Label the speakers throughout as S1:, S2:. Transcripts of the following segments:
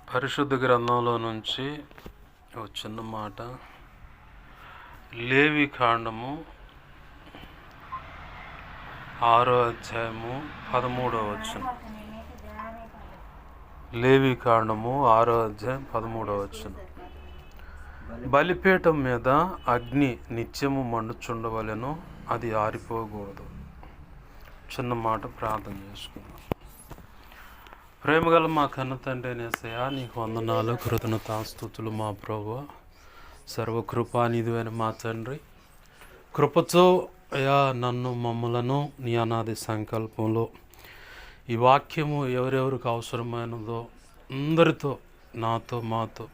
S1: పరిశుద్ధ గ్రంథంలో నుంచి ఒక చిన్న మాట. లేవి కాండము 6వ అధ్యాయము 13వ వచనం. లేవి కాండము 6వ అధ్యాయం 13వ వచనం. బలిపీఠం మీద అగ్ని నిత్యము మండుచుండవలెను, అది ఆరిపోకూడదు. చిన్న మాట ప్రార్థన చేసుకుందాం. ప్రేమగల మా కన్న తండ్రి యేసయ్యా, నీకు వందనాలు, కృతజ్ఞతాస్తుతులు మా ప్రభువా. సర్వకృపానిధివైన మా తండ్రి, కృపతో అయా నన్ను మమ్మలను నీ అనాది సంకల్పంలో ఈ వాక్యము ఎవరెవరికి అవసరమైనదో అందరితో, నాతో మాతో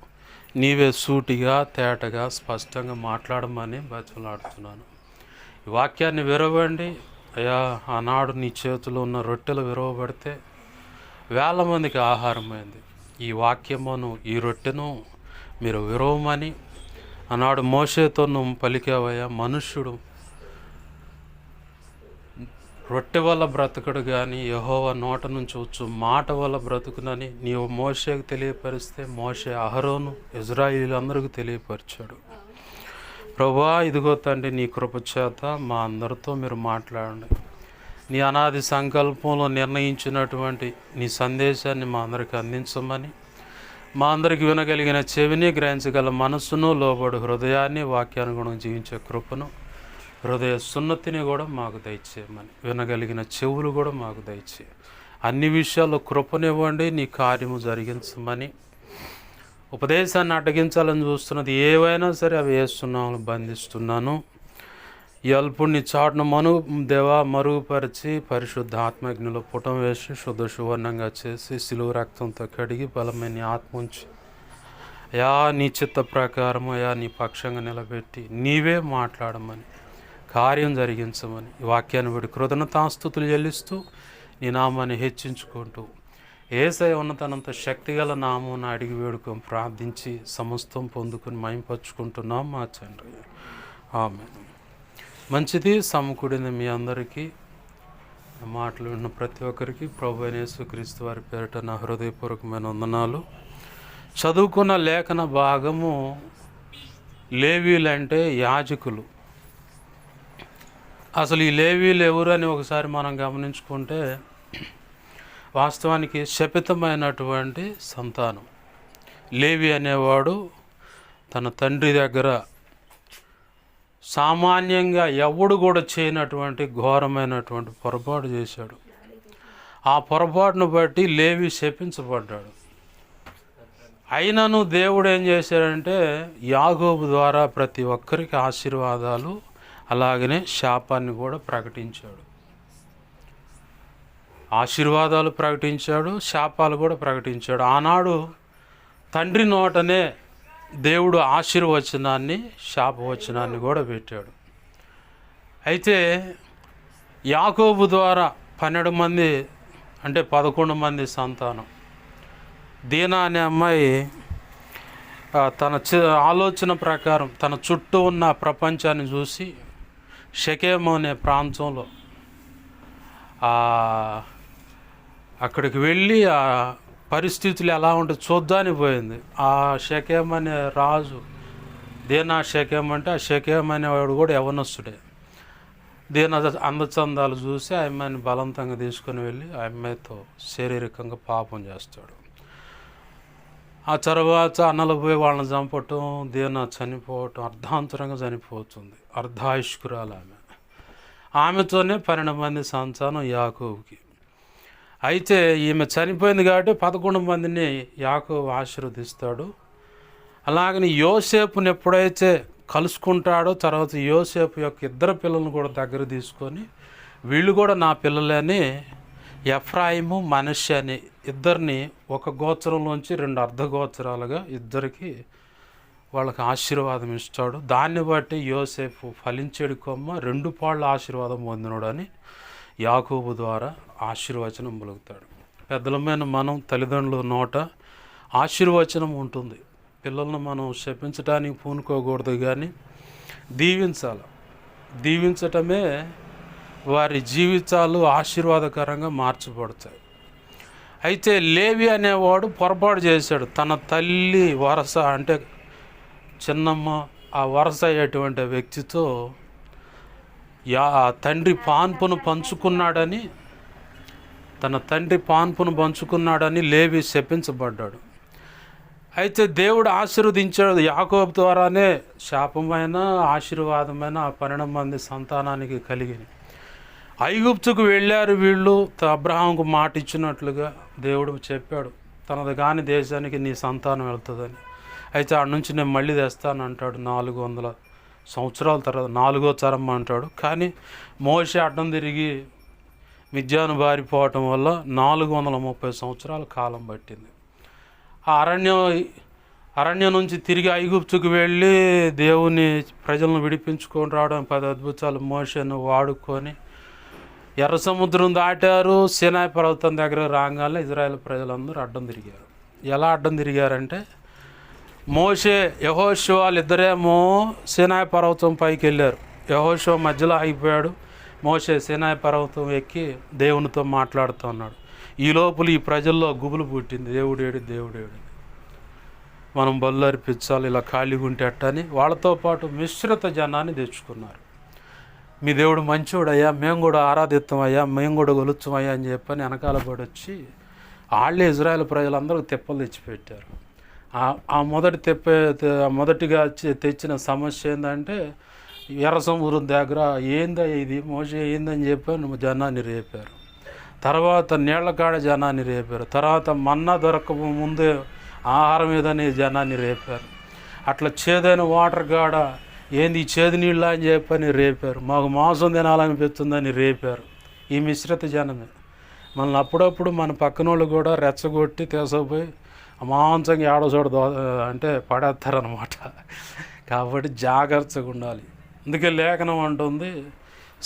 S1: నీవే సూటిగా తేటగా స్పష్టంగా మాట్లాడమని బతిమలాడుతున్నాను. ఈ వాక్యాన్ని విరవండి అయా. ఆనాడు నీ చేతిలో ఉన్న రొట్టెలు విరవబడితే వేల మందికి ఆహారమైంది. ఈ వాక్యమును, ఈ రొట్టెను మీరు విరవమని ఆనాడు మోషేతో నువ్వు పలికావయ్యా. మనుష్యుడు రొట్టె వల్ల బ్రతకడు కానీ యెహోవా నోట నుంచి వచ్చు మాట వల్ల బ్రతుకునని నీవు మోషేకు తెలియపరిస్తే మోషే అహరోను ఇజ్రాయిలీలందరికీ తెలియపరిచాడు. ప్రభువా, ఇదిగో తండ్రి, నీ కృప చేత మా అందరితో మీరు మాట్లాడండి. నీ అనాది సంకల్పంలో నిర్ణయించినటువంటి నీ సందేశాన్ని మా అందరికి అందించమని, మా అందరికి వినగలిగిన చెవిని, గ్రహించగల మనస్సును, లోబడు హృదయాన్ని, వాక్యానుగుణం జీవించే కృపను, హృదయ సున్నతిని కూడా మాకు దయచేయమని, వినగలిగిన చెవులు కూడా మాకు దయచేయ. అన్ని విషయాల్లో కృపనివ్వండి, నీ కార్యము జరిగించమని. ఉపదేశాన్ని అడ్డగించాలని చూస్తున్నది ఏవైనా సరే అవి వేస్తున్నాను, బంధిస్తున్నాను. ఈ అల్పుణ్ణి చాటును దేవా మరుగుపరిచి పరిశుద్ధ ఆత్మజ్ఞలో పుటం వేసి శుద్ధ సువర్ణంగా చేసి సిలువ రక్తంతో కడిగి బలమైన ఆత్మ ఉంచి అయా నీ చిత్త ప్రకారం అయా నీ పక్షంగా నిలబెట్టి నీవే మాట్లాడమని, కార్యం జరిగించమని ఈ వాక్యాన్ని బట్టి కృతజ్ఞతాస్తుతులు చెల్లిస్తూ నీ నామాన్ని హెచ్చించుకుంటూ యేసయ్య ఉన్నతనంత శక్తిగల నామమున అడిగి వేడుకొని ప్రార్థించి సమస్తం పొందుకొని మహింపరచుకుంటున్నాం మా తండ్రి. ఆమేన్. మంచిది, సమకూడింది మీ అందరికీ. మాటలు విన్న ప్రతి ఒక్కరికి ప్రభు అయిన యేసుక్రీస్తు వారి పేరిట నా హృదయపూర్వకమైన వందనాలు. చదువుకున్న లేఖన భాగము లేవీలంటే యాజకులు. అసలు ఈ లేవీలు ఎవరు అని ఒకసారి మనం గమనించుకుంటే వాస్తవానికి శపితమైనటువంటి సంతానం. లేవి అనేవాడు తన తండ్రి దగ్గర సామాన్యంగా ఎవడు కూడా చేయనటువంటి ఘోరమైనటువంటి పొరపాటు చేశాడు. ఆ పొరపాటును బట్టి లేవి శపించబడ్డాడు. అయినను దేవుడు ఏం చేశాడంటే యాకోబు ద్వారా ప్రతి ఒక్కరికి ఆశీర్వాదాలు అలాగనే శాపాన్ని కూడా ప్రకటించాడు. ఆశీర్వాదాలు ప్రకటించాడు, శాపాలు కూడా ప్రకటించాడు. ఆనాడు తండ్రి నోటనే దేవుడు ఆశీర్వచనాన్ని, శాపవచనాన్ని కూడా పెట్టాడు. అయితే యాకోబు ద్వారా 12 మంది అంటే 11 మంది సంతానం. దీనా అనే అమ్మాయి తన ఆలోచన ప్రకారం తన చుట్టూ ఉన్న ప్రపంచాన్ని చూసి షెకెము అనే ప్రాంతంలో అక్కడికి వెళ్ళి ఆ పరిస్థితులు ఎలా ఉంటే చూద్దానికి పోయింది. ఆ షెకెము అనే రాజు, దీనా షెకెము అంటే ఆ షెకెము అనేవాడు కూడా యవనస్తుడే. దీనా అందచందాలు చూసి ఆ అమ్మాయిని బలవంతంగా తీసుకొని వెళ్ళి ఆ అమ్మాయితో శారీరకంగా పాపం చేస్తాడు. ఆ తర్వాత అన్నలు పోయి వాళ్ళని చంపటం, దీనా చనిపోవటం, అర్ధాంతరంగా చనిపోతుంది. అర్ధాయుష్కురాలు ఆమె. ఆమెతోనే 12 మంది సంతానం యాకోబుకి. అయితే ఈమె చనిపోయింది కాబట్టి 11 మందిని యాకోబు ఆశీర్వదిస్తాడు. అలాగని యోసేపుని ఎప్పుడైతే కలుసుకుంటాడో తర్వాత యోసేపు యొక్క 2 పిల్లలను కూడా దగ్గర తీసుకొని వీళ్ళు కూడా నా పిల్లలని ఎఫ్రాయిము, మనష్షే అని ఇద్దరిని ఒక గోత్రంలోంచి 2 అర్ధగోత్రాలుగా ఇద్దరికి వాళ్ళకి ఆశీర్వాదం ఇస్తాడు. దాన్ని బట్టి యోసేపు ఫలించేడు కొమ్మ 2 పాళ్ళ ఆశీర్వాదం పొందినోడు అని యాకోబు ద్వారా ఆశీర్వచనం పలుకుతాడు. పెద్దలమైన మనం తల్లిదండ్రుల నోట ఆశీర్వచనం ఉంటుంది. పిల్లలను మనం శపించడానికి పూనుకోకూడదు కానీ దీవించాలి. దీవించటమే వారి జీవితాలు ఆశీర్వాదకరంగా మార్చబడతాయి. అయితే లేవి అనేవాడు పొరపాటు చేశాడు. తన తల్లి వరస అంటే చిన్నమ్మ ఆ వరస అయ్యేటువంటి వ్యక్తితో తండ్రి పాన్పును పంచుకున్నాడని తన తండ్రి పాన్పును పంచుకున్నాడని లేవి శపించబడ్డాడు. అయితే దేవుడు ఆశీర్వదించాడు. యాకోబు ద్వారానే శాపమైన ఆశీర్వాదమైన ఆ 12 మంది సంతానానికి కలిగింది. ఐగుప్తుకు వెళ్ళారు వీళ్ళు. అబ్రహాంకు మాట ఇచ్చినట్లుగా దేవుడు చెప్పాడు, తనది కాని దేశానికి నీ సంతానం వెళ్తుందని. అయితే ఆడ నుంచి నేను మళ్ళీ తెస్తానంటాడు. 400 సంవత్సరాల తర్వాత 4వ తరం అంటాడు. కానీ మోషే అడ్డం తిరిగి మిద్యాను బారిపోవటం వల్ల 430 సంవత్సరాల కాలం పట్టింది. ఆ అరణ్యం నుంచి తిరిగి ఐగుప్తుకు వెళ్ళి దేవుని ప్రజలను విడిపించుకొని రావడం 10 అద్భుతాలు మోషేను వాడుకొని ఎర్ర సముద్రం దాటారు. సీనాయి పర్వతం దగ్గర రాగానే ఇజ్రాయెల్ ప్రజలందరూ అడ్డం తిరిగారు. ఎలా అడ్డం తిరిగారంటే, మోషే యెహోషువ ఇద్దరేమో సీనాయి పర్వతం పైకి వెళ్ళారు. యెహోషువ మధ్యలో ఆగిపోయాడు. మోషే సీనాయి పర్వతం ఎక్కి దేవునితో మాట్లాడుతూ ఉన్నాడు. ఈ లోపల ఈ ప్రజల్లో గుబులు పుట్టింది, దేవుడేడు దేవుడేడు, మనం బళ్ళు అర్పించాలి, ఇలా ఖాళీగా ఉంటే అట్టని వాళ్ళతో పాటు మిశ్రిత జనాన్ని తెచ్చుకున్నారు. మీ దేవుడు మంచోడయ్యా, మేము కూడా ఆరాధిస్తామయ్యా, మేము కూడా గొలుస్తామయ్యా అని చెప్పని వెనకాల పడి వచ్చి వాళ్ళే ఇజ్రాయెల్ ప్రజలందరూ తెప్పలు తెచ్చిపెట్టారు. ఆ మొదటిగా తెచ్చిన సమస్య ఏంటంటే, ఎర్ర సముద్రం దగ్గర ఏందా ఇది మోషే ఏందని చెప్పి జనాన్ని రేపారు. తర్వాత నీళ్ల కాడ జనాన్ని రేపారు. తర్వాత మన్నా దొరక ముందే ఆహారం ఏదని జనాన్ని రేపారు. అట్లా చేదైన వాటర్ కాడ ఏంది చేదు నీళ్ళ అని చెప్పని రేపారు. మాకు మాంసం తినాలనిపిస్తుందని రేపారు. ఈ మిశ్రిత జనమే. మనల్ని అప్పుడప్పుడు మన పక్కన వాళ్ళు కూడా రెచ్చగొట్టి తీసుకుపోయి మాంసంగా ఏడో అంటే పడేస్తారనమాట. కాబట్టి జాగ్రత్తగా ఉండాలి. అందుకే లేఖనం అంటుంది,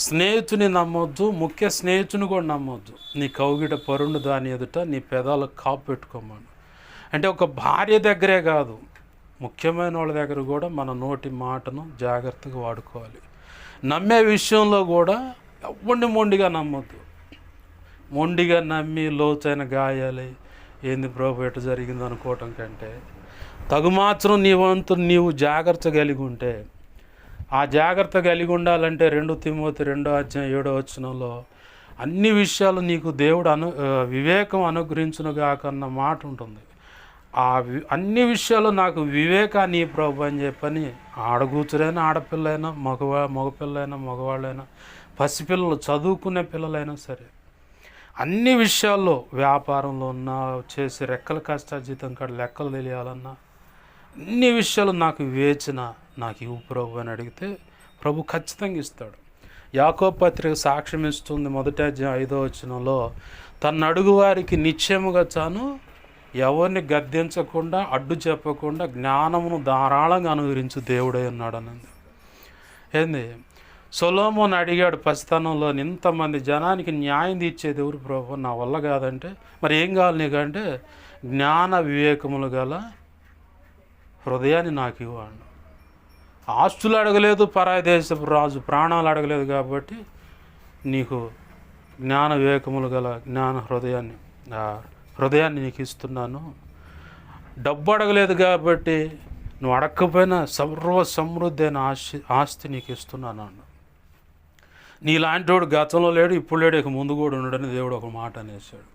S1: స్నేహితుని నమ్మొద్దు, ముఖ్య స్నేహితుని కూడా నమ్మొద్దు. నీ కౌగిట పరుండు దాని ఎదుట నీ పెదాలకు కాపు పెట్టుకోమని. అంటే ఒక భార్య దగ్గరే కాదు, ముఖ్యమైన వాళ్ళ దగ్గర కూడా మన నోటి మాటను జాగ్రత్తగా వాడుకోవాలి. నమ్మే విషయంలో కూడా ఎవరిని మొండిగా నమ్మొద్దు. మొండిగా నమ్మి లోతైన గాయాలి ఏంది ప్రభు ఎటు జరిగింది అనుకోవటం కంటే, తగుమాత్రం నీ వంతు నీవు జాగ్రత్త కలిగి ఉంటే, ఆ జాగ్రత్త కలిగి ఉండాలంటే 2 తిమోతి 2:7 అన్ని విషయాలు నీకు దేవుడు వివేకం అనుగ్రహించునుగాక అన్న మాట ఉంటుంది. అన్ని విషయాలు నాకు వివేకాన్ని ప్రభు అని చెప్పని ఆడగూతురైనా ఆడపిల్లైనా మగపిల్లైనా మగవాళ్ళైనా పసిపిల్లలు చదువుకునే పిల్లలైనా సరే అన్ని విషయాల్లో వ్యాపారంలో ఉన్న చేసే రెక్కల కష్టార్జితం కాడ లెక్కలు తెలియాలన్నా అన్ని విషయాలు నాకు వివేచన నాకు ఇవ్వు ప్రభు అని అడిగితే ప్రభు ఖచ్చితంగా ఇస్తాడు. యాకోబు పత్రిక సాక్ష్యం ఇస్తుంది 1:5 తన అడుగు వారికి నిశ్చయముగా తాను ఎవరిని గద్దించకుండా అడ్డు చెప్పకుండా జ్ఞానమును ధారాళంగా అనుగ్రహించు దేవుడై ఉన్నాడు అన్నది. ఏంది సొలొమోను అడిగాడు పసితనంలో, ఇంతమంది జనానికి న్యాయం తీర్చేది ఎవరు ప్రభు, నా వల్ల కాదంటే మరి ఏం కావాలి నీకంటే జ్ఞాన వివేకములు గల హృదయాన్ని నాకు ఇవ్వండి. ఆస్తులు అడగలేదు, పరాయి దేశపు రాజు ప్రాణాలు అడగలేదు, కాబట్టి నీకు జ్ఞాన వివేకములు గల జ్ఞాన హృదయాన్ని నీకు ఇస్తున్నాను. డబ్బు అడగలేదు కాబట్టి నువ్వు అడగకపోయినా సర్వ సమృద్ధి అయిన ఆస్తి నీకు ఇస్తున్నాను అన్న. నీలాంటి వాడు గతంలో లేడు, ఇప్పుడు లేడు, ఇక ముందు కూడా ఉండడని దేవుడు ఒక మాట అనేసాడు.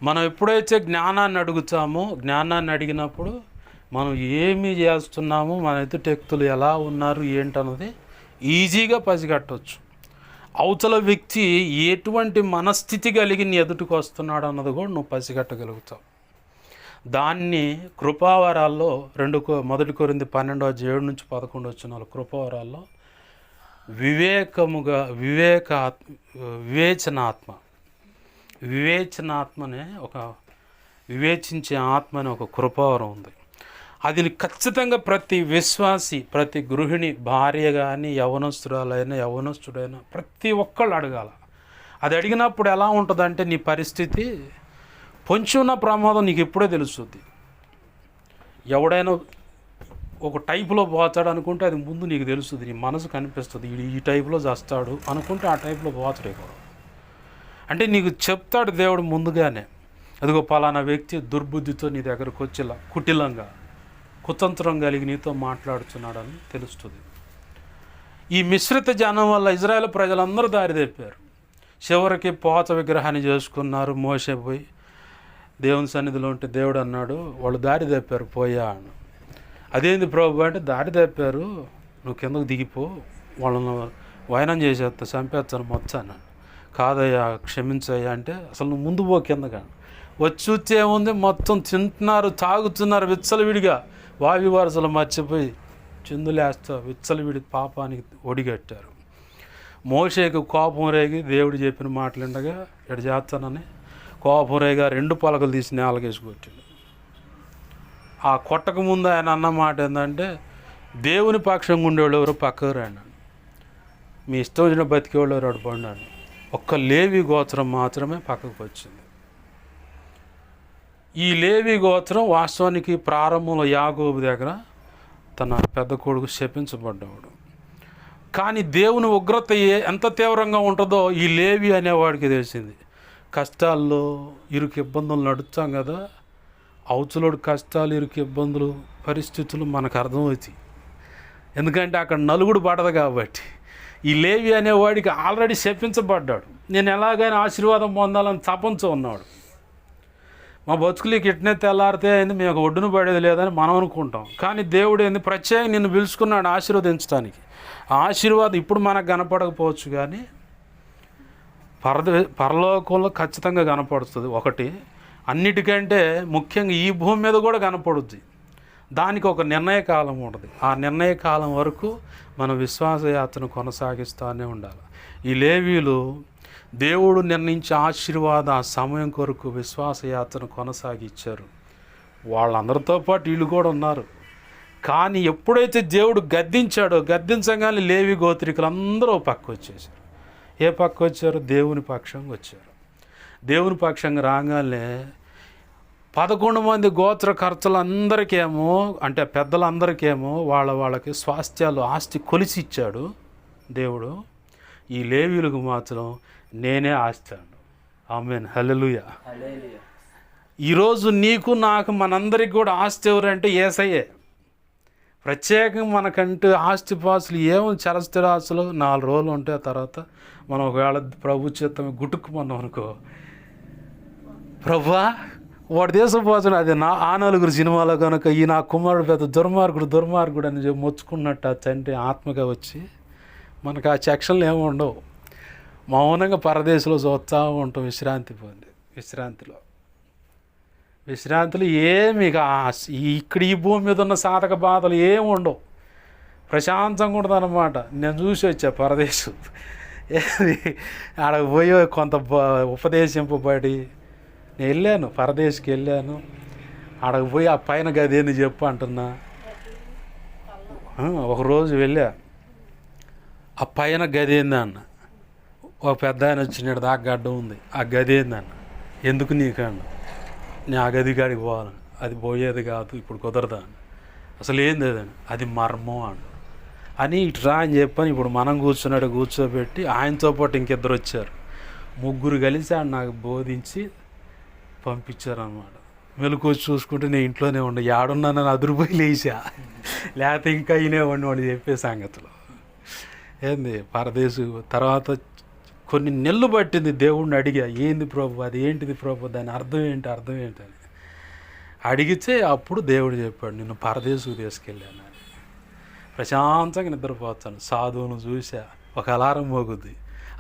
S1: మనం ఎప్పుడైతే జ్ఞానాన్ని అడుగుతామో, జ్ఞానాన్ని అడిగినప్పుడు మనం ఏమి చేస్తున్నామో, మన ఎదుటి వ్యక్తులు ఎలా ఉన్నారు ఏంటన్నది ఈజీగా పసిగట్టవచ్చు. అవతల వ్యక్తి ఎటువంటి మనస్థితి కలిగి నీ ఎదుటికి వస్తున్నాడు అన్నది కూడా నువ్వు పసిగట్టగలుగుతావు. దాన్ని కృపావరాల్లో 1 కొరింథీ 12:7-11 కృపావరాల్లో వివేచనాత్మనే ఒక వివేచించే ఆత్మ అనే ఒక కృపావరం ఉంది. అది ఖచ్చితంగా ప్రతి విశ్వాసి, ప్రతి గృహిణి, భార్య కానీ యవనస్తుడైనా ప్రతి ఒక్కళ్ళు అడగాల. అది అడిగినప్పుడు ఎలా ఉంటుందంటే నీ పరిస్థితి పొంచి ఉన్న ప్రమాదం నీకు ఎప్పుడే తెలుస్తుంది. ఎవడైనా ఒక టైపులో పోతాడు అనుకుంటే అది ముందు నీకు తెలుస్తుంది, నీ మనసు కనిపిస్తుంది, ఈ టైపులో చేస్తాడు అనుకుంటే ఆ టైపులో పోతాడు. అంటే నీకు చెప్తాడు దేవుడు ముందుగానే. అదిగో పలానా వ్యక్తి దుర్బుద్ధితో నీ దగ్గరకు వచ్చేలా కుటిలంగా కుతంత్రం కలిగి నీతో మాట్లాడుతున్నాడని తెలుస్తుంది. ఈ మిశ్రిత జనం వల్ల ఇజ్రాయేల్ ప్రజలందరూ దారి తప్పారు. చివరికి పోత విగ్రహాన్ని చేసుకున్నారు. మోషే పోయి దేవుని సన్నిధిలో ఉంటే దేవుడు అన్నాడు, వాళ్ళు దారి తప్పారు పోయా అని. అదేంది ప్రభు అంటే, దారి తప్పారు, నువ్వు కిందకు దిగిపో, వాళ్ళను వైనం చేసేస్తా, చంపేస్తాను మొత్తాన్ని. కాదయ్యా క్షమించయ్యా అంటే, అసలు నువ్వు ముందు పో కిందగా. వచ్చి చూస్తే ఏముంది, మొత్తం తింటున్నారు, తాగుతున్నారు విచ్చలవిడిగా. వావి వరసలు మర్చిపోయి చిందులేస్తా విచ్చలవిడి పాపానికి ఒడిగట్టారు. మోషేకు కోపం రేగి దేవుడు చెప్పిన మాటలుండగా ఎడు చేస్తానని కోపం రేగా 2 పలకలు తీసి నేలకేసి కొట్టాడు. ఆ కొట్టక ముందు ఆయన అన్న మాట ఏంటంటే, దేవుని పక్షంగా ఉండేవాళ్ళు ఎవరో పక్కకు రండి, మీ ఇష్టం వచ్చిన బతికేవాళ్ళు ఎవరు అడుపడినాడు. ఒక్క లేవి గోత్రం మాత్రమే పక్కకు వచ్చింది. ఈ లేవి గోత్రం వాస్తవానికి ప్రారంభంలో యాకోబు దగ్గర తన పెద్ద కొడుకు శపించబడ్డవాడు. కానీ దేవుని ఉగ్రత ఎంత తీవ్రంగా ఉంటుందో ఈ లేవి అనేవాడికి తెలిసింది. కష్టాల్లో ఇరుకు ఇబ్బందులు నడుస్తాం కదా, అవతలోడు కష్టాలు ఇరుకు ఇబ్బందులు పరిస్థితులు మనకు అర్థమవుతాయి. ఎందుకంటే అక్కడ నలుగుడు పడదు కాబట్టి. ఈ లేవి అనేవాడికి ఆల్రెడీ శపించబడ్డాడు. నేను ఎలాగైనా ఆశీర్వాదం పొందాలని తపంతో ఉన్నాడు. మా బతుకులకి ఇట్నే తెల్లారితే అయింది, మేము ఒడ్డున పడేది లేదని మనం అనుకుంటాం. కానీ దేవుడు ఏంది ప్రత్యేకంగా నిన్ను పిలుచుకున్నాడు ఆశీర్వదించడానికి. ఆ ఆశీర్వాదం ఇప్పుడు మనకు కనపడకపోవచ్చు, కానీ పరలోకంలో ఖచ్చితంగా కనపడుతుంది. ఒకటి, అన్నిటికంటే ముఖ్యంగా ఈ భూమి మీద కూడా కనపడుద్ది. దానికి ఒక నిర్ణయ కాలం ఉంటుంది. ఆ నిర్ణయ కాలం వరకు మన విశ్వాసయాత్రను కొనసాగిస్తూనే ఉండాలి. ఈ లేవీలు దేవుడు నిర్ణయించే ఆశీర్వాద ఆ సమయం కొరకు విశ్వాసయాత్రను కొనసాగించారు. వాళ్ళందరితో పాటు వీళ్ళు కూడా ఉన్నారు. కానీ ఎప్పుడైతే దేవుడు గద్దించాడో, గద్దించగానే లేవి గోత్రికులు అందరూ పక్క వచ్చేసారు. ఏ పక్క వచ్చారు? దేవుని పక్షంగా వచ్చారు. దేవుని పక్షంగా రాగానే 11 మంది గోత్రకర్తలందరికేమో, అంటే పెద్దలందరికేమో వాళ్ళకి స్వాస్థ్యాలు ఆస్తి కొలిసి ఇచ్చాడు దేవుడు. ఈ లేవీలకు మాత్రం నేనే ఆస్తి అన్నాడు. ఆమేన్, హల్లెలూయా. ఈరోజు నీకు నాకు మనందరికి కూడా ఆస్తి ఎవరంటే యేసయ్యే. ప్రత్యేకంగా మనకంటూ ఆస్తిపాస్తులు ఏమో చరస్థిర ఆస్తులు 4 రోజులు ఉంటే తర్వాత మనం ఒకవేళ ప్రభు చిత్తం గుట్టుకుమన్నాం అనుకో, ప్రభువా వాడు దేశపోతున్నా అది ఆ 4 సినిమాలో కనుక ఈ నా కుమారుడు పెద్ద దుర్మార్గుడు అని చెప్పి మొచ్చుకున్నట్టు ఆ తండ్రి ఆత్మగా వచ్చి మనకు ఆ సెక్షన్లు ఏమి ఉండవు. మౌనంగా పరదేశంలో చూస్తూ ఉంటాం. విశ్రాంతిలో ఏమి ఇక్కడ ఈ భూమి మీద ఉన్న సాధక బాధలు ఏమి ఉండవు. ప్రశాంతంగా ఉంటుంది అన్నమాట. నేను చూసి వచ్చా పరదేశం. ఆడకు పోయి కొంత ఉపదేశింపబడి నేను వెళ్ళాను, పరదేశికి వెళ్ళాను. ఆడకు పోయి ఆ పైన గది ఏంది చెప్పు అంటున్నా. ఒకరోజు వెళ్ళా, ఆ పైన గది ఏంది అన్న. ఒక పెద్ద ఆయన వచ్చినాడు, దాకా గడ్డ ఉంది, ఆ గది ఏందన్న. ఎందుకు నీకన్నా? నేను ఆ గది కాడికి పోవాలని. అది పోయేది కాదు, ఇప్పుడు కుదరదా అని. అసలు ఏంది అదని? అది మర్మం అని ఇటు రా అని చెప్పని ఇప్పుడు మనం కూర్చోబెట్టి ఆయనతో పాటు ఇంకిద్దరు వచ్చారు. 3 కలిసి ఆయన నాకు బోధించి పంపించారన్నమాట. మెలకు చూసుకుంటే నేను ఇంట్లోనే ఉండే, ఏడున్నానని అదురుపోయి లేచా, లేకపోతే ఇంకా అయినేవాడిని వాడు చెప్పే సంగతులు. ఏంది పరదేశు తర్వాత కొన్ని నెలలు పట్టింది. దేవుడిని అడిగా, ఏంది ప్రభు, అది ఏంటిది ప్రభు, దాని అర్థం ఏంటి అని అడిగితే అప్పుడు దేవుడు చెప్పాడు, నిన్ను పరదేశకు తీసుకెళ్ళాను అని. ప్రశాంతంగా నిద్రపోతాను. సాధువును చూసా, ఒక అలారం మోగుద్ది.